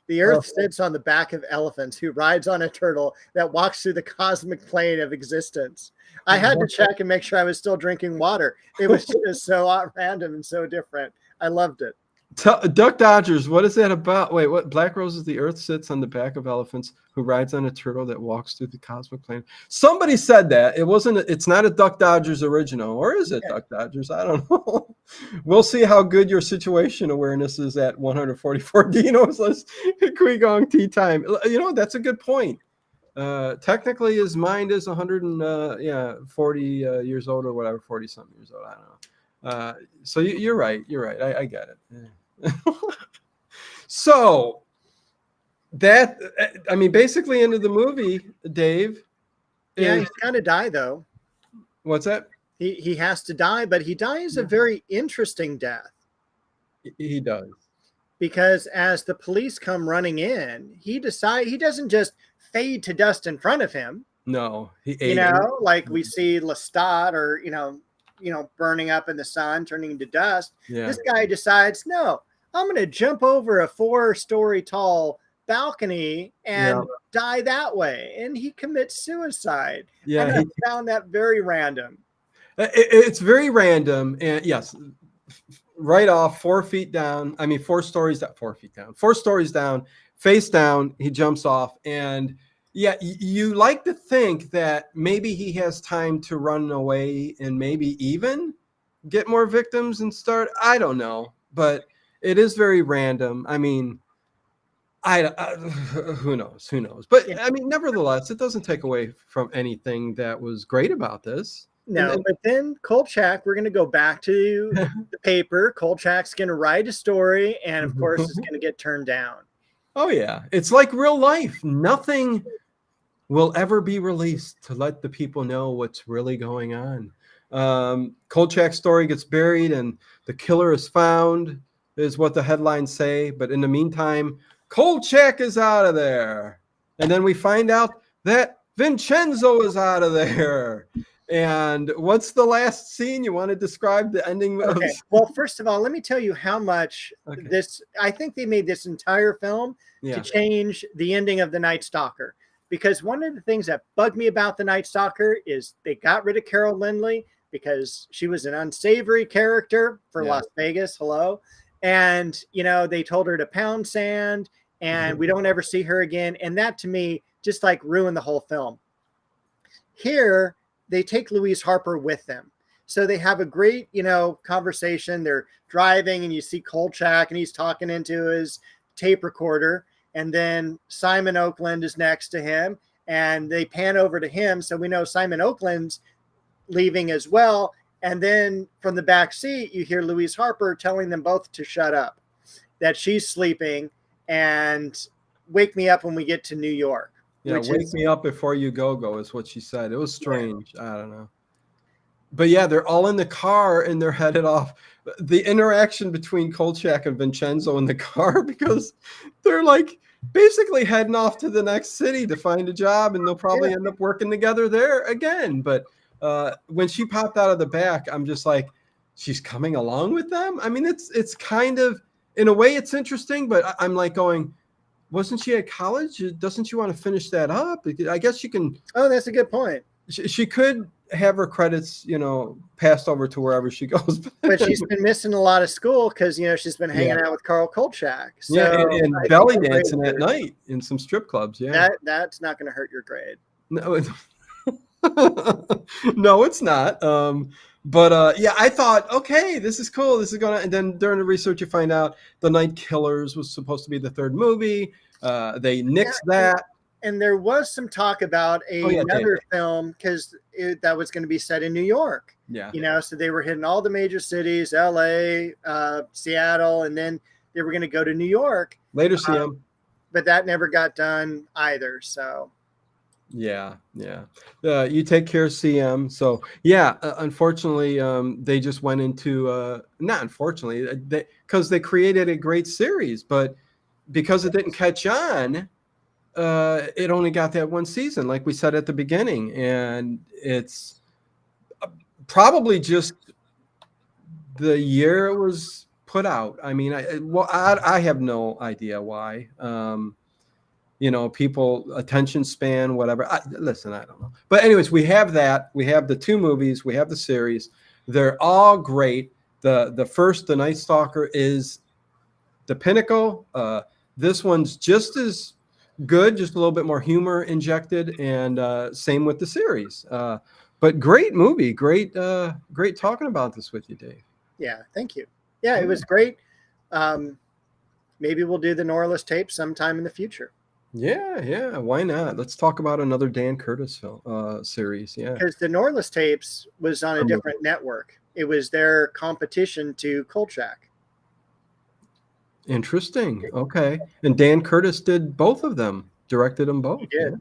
The earth sits on the back of elephants, who rides on a turtle that walks through the cosmic plane of existence. I had to check and make sure I was still drinking water. It was just so random and so different. I loved it. Duck Dodgers, what is that about? Wait, what? Black Roses, the earth sits on the back of elephants, who rides on a turtle that walks through the cosmic plane. Somebody said that. It's not a Duck Dodgers original, or is it Duck Dodgers? I don't know. We'll see how good your situation awareness is at 144 Dino's list. Quigong tea time. That's a good point. Technically his mind is 140 years old or whatever, 40 something years old. I don't know. So you're right. I get it. Yeah. So that, I mean, basically into the movie, Dave. Yeah, he's gonna die though. What's that? He has to die, but he dies a very interesting death. He does. Because as the police come running in, he doesn't just fade to dust in front of him. No, like we see Lestat, or burning up in the sun, turning into dust. Yeah. This guy decides, no, I'm going to jump over a 4-story tall balcony and die that way. And he commits suicide. Yeah. And I found that very random. It's very random. And yes, right off, 4 feet down. I mean, 4 stories down, 4 stories down, face down. He jumps off. And yeah, you like to think that maybe he has time to run away and maybe even get more victims and start. I don't know, but it is very random. I mean, who knows? But I mean, nevertheless, it doesn't take away from anything that was great about this. No, but then Kolchak, we're going to go back to the paper. Kolchak's going to write a story, and of course, it's going to get turned down. Oh yeah, it's like real life. Nothing will ever be released to let the people know what's really going on. Kolchak's story gets buried and the killer is found, is what the headlines say. But in the meantime, Kolchak is out of there. And then we find out that Vincenzo is out of there. And what's the last scene? You want to describe the ending? Okay. Well, first of all, let me tell you how much I think they made this entire film to change the ending of The Night Stalker. Because one of the things that bugged me about The Night Stalker is they got rid of Carol Lindley because she was an unsavory character for Las Vegas. Hello. And, they told her to pound sand, and we don't ever see her again. And that, to me, just like ruined the whole film. Here, they take Louise Harper with them. So they have a great, conversation. They're driving and you see Kolchak and he's talking into his tape recorder. And then Simon Oakland is next to him and they pan over to him. So we know Simon Oakland's leaving as well. And then from the back seat, you hear Louise Harper telling them both to shut up, that she's sleeping, and wake me up when we get to New York. Yeah, wake me up before you go is what she said. It was strange. I don't know. But yeah, they're all in the car and they're headed off. The interaction between Kolchak and Vincenzo in the car, because they're like basically heading off to the next city to find a job, and they'll probably end up working together there again. But when she popped out of the back, I'm just like, she's coming along with them. I mean, it's kind of, in a way, it's interesting, but I'm like going, wasn't she at college? Doesn't she want to finish that up? I guess she can. Oh, that's a good point. She could have her credits, passed over to wherever she goes. But she's been missing a lot of school because, she's been hanging out with Carl Kolchak. So and belly dancing at night in some strip clubs. Yeah, that's not going to hurt your grade. No, no, it's not. But I thought, okay, this is cool. This is gonna. And then during the research, you find out The Night Killers was supposed to be the third movie. They nixed that. And there was some talk about another film because that was going to be set in New York. Yeah. So they were hitting all the major cities, LA, Seattle, and then they were going to go to New York. Later, CM. But that never got done either. So. Yeah. You take care, CM. So unfortunately, they just went into not unfortunately, because they created a great series, but because it didn't catch on, it only got that one season, like we said at the beginning, and it's probably just the year it was put out. I mean, I have no idea why. People attention span, whatever. Listen, I don't know. But anyways, we have that. We have the two movies. We have the series. They're all great. The first, The Night Stalker, is the pinnacle. This one's just as good, just a little bit more humor injected, and same with the series. But great movie. Great talking about this with you, Dave. Yeah, thank you. Yeah, it was great. Maybe we'll do the Norless tape sometime in the future. Yeah. Why not? Let's talk about another Dan Curtis film series. Yeah, because the Norless tapes was on a different network. It was their competition to Kolchak. Interesting. Okay, and Dan Curtis did both of them. Directed them both. He did.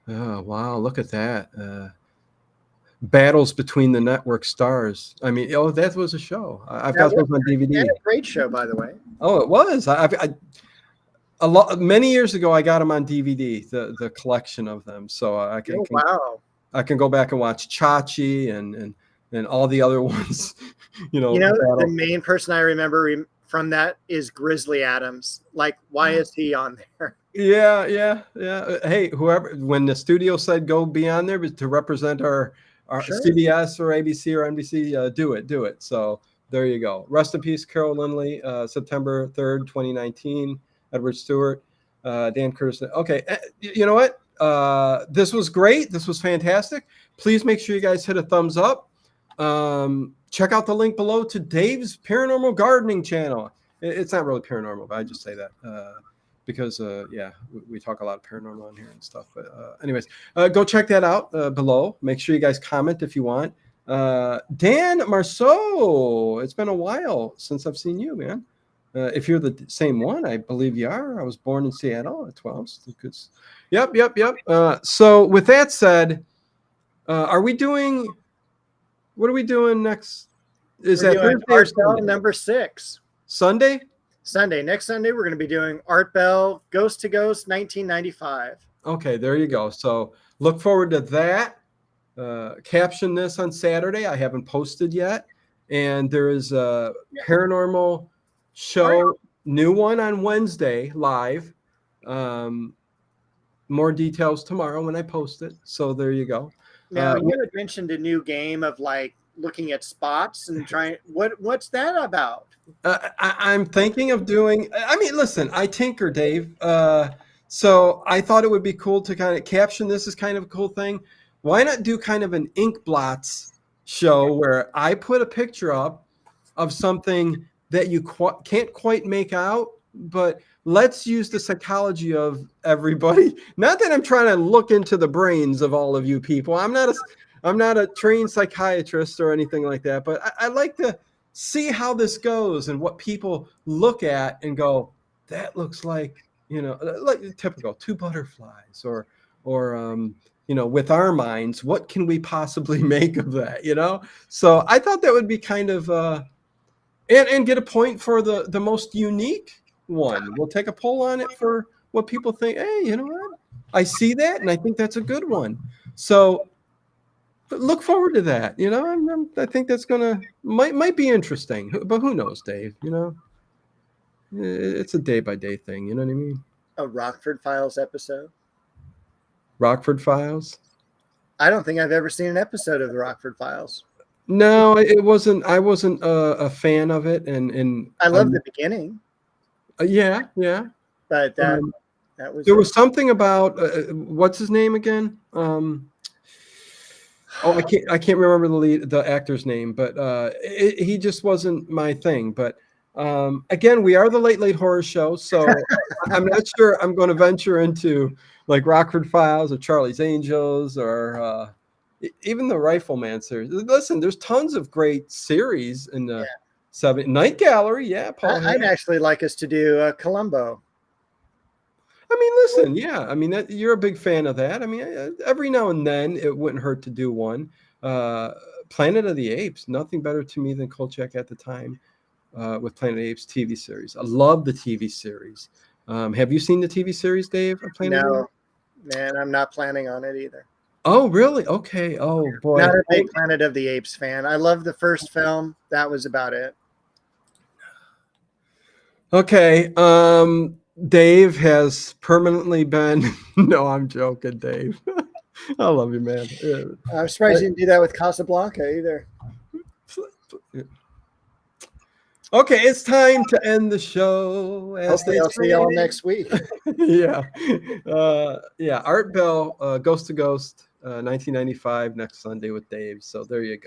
Yeah. Oh wow! Look at that. Battles between the network stars. I mean, that was a show. I've got those on DVD. A great show, by the way. Oh, it was. Many years ago, I got them on DVD, the collection of them. So I can go back and watch Chachi and all the other ones. The main person I remember from that is Grizzly Adams. Like, why is he on there? Yeah. Hey, whoever, when the studio said go be on there to represent our sure. CBS or ABC or NBC, do it. So there you go. Rest in peace, Carol Lindley, September 3rd, 2019. Edward Stewart, Dan Curtis. Okay, you know what? This was great. This was fantastic. Please make sure you guys hit a thumbs up. Check out the link below to Dave's Paranormal Gardening channel. It's not really paranormal, but I just say that because, we talk a lot of paranormal on here and stuff. But anyways, go check that out below. Make sure you guys comment if you want. Dan Marceau, it's been a while since I've seen you, man. If you're the same one, I believe you are. I was born in Seattle at 12. Yep. So with that said, what are we doing next? Is that Thursday or Sunday? Number 6. Sunday? Sunday. Next Sunday, we're going to be doing Art Bell, Ghost to Ghost, 1995. Okay, there you go. So look forward to that. Caption this on Saturday. I haven't posted yet. And there is a paranormal show, new one on Wednesday live. More details tomorrow when I post it. So there you go. Now you had mentioned a new game of like looking at spots and trying. What's that about? I'm thinking of doing. I mean, listen, I tinker, Dave. So I thought it would be cool to kind of caption this as kind of a cool thing. Why not do kind of an ink blots show where I put a picture up of something that you can't quite make out, but let's use the psychology of everybody. Not that I'm trying to look into the brains of all of you people. I'm not a trained psychiatrist or anything like that, but I like to see how this goes and what people look at and go, that looks like, like typical two butterflies or with our minds, what can we possibly make of that? So I thought that would be kind of and get a point for the most unique one. We'll take a poll on it for what people think. Hey, you know what? I see that, and I think that's a good one. So look forward to that. I think that's might be interesting, but who knows, Dave? It's a day by day thing. You know what I mean? A Rockford Files episode. Rockford Files. I don't think I've ever seen an episode of the Rockford Files. No, it wasn't. I wasn't a fan of it, and I love the beginning. Yeah. But that was there was something about what's his name again? I can't remember the actor's name, but he just wasn't my thing. But again, we are the Late Horror Show, so I'm not sure I'm going to venture into like Rockford Files or Charlie's Angels or even the Rifleman series. Listen, there's tons of great series in the Night Gallery. Yeah, Paul. I'd actually like us to do Columbo. I mean, listen, yeah. I mean, you're a big fan of that. I mean, every now and then it wouldn't hurt to do one. Planet of the Apes, nothing better to me than Kolchak at the time with Planet of the Apes TV series. I love the TV series. Have you seen the TV series, Dave? No, man, I'm not planning on it either. Oh, really? Okay. Oh, boy. Not a big Planet of the Apes fan. I love the first film. That was about it. Okay. Dave has permanently been. No, I'm joking, Dave. I love you, man. I'm surprised you didn't do that with Casablanca either. Okay, it's time to end the show. I'll see y'all next week. Yeah. Art Bell, Ghost to Ghost, 1995, next Sunday with Dave. So there you go.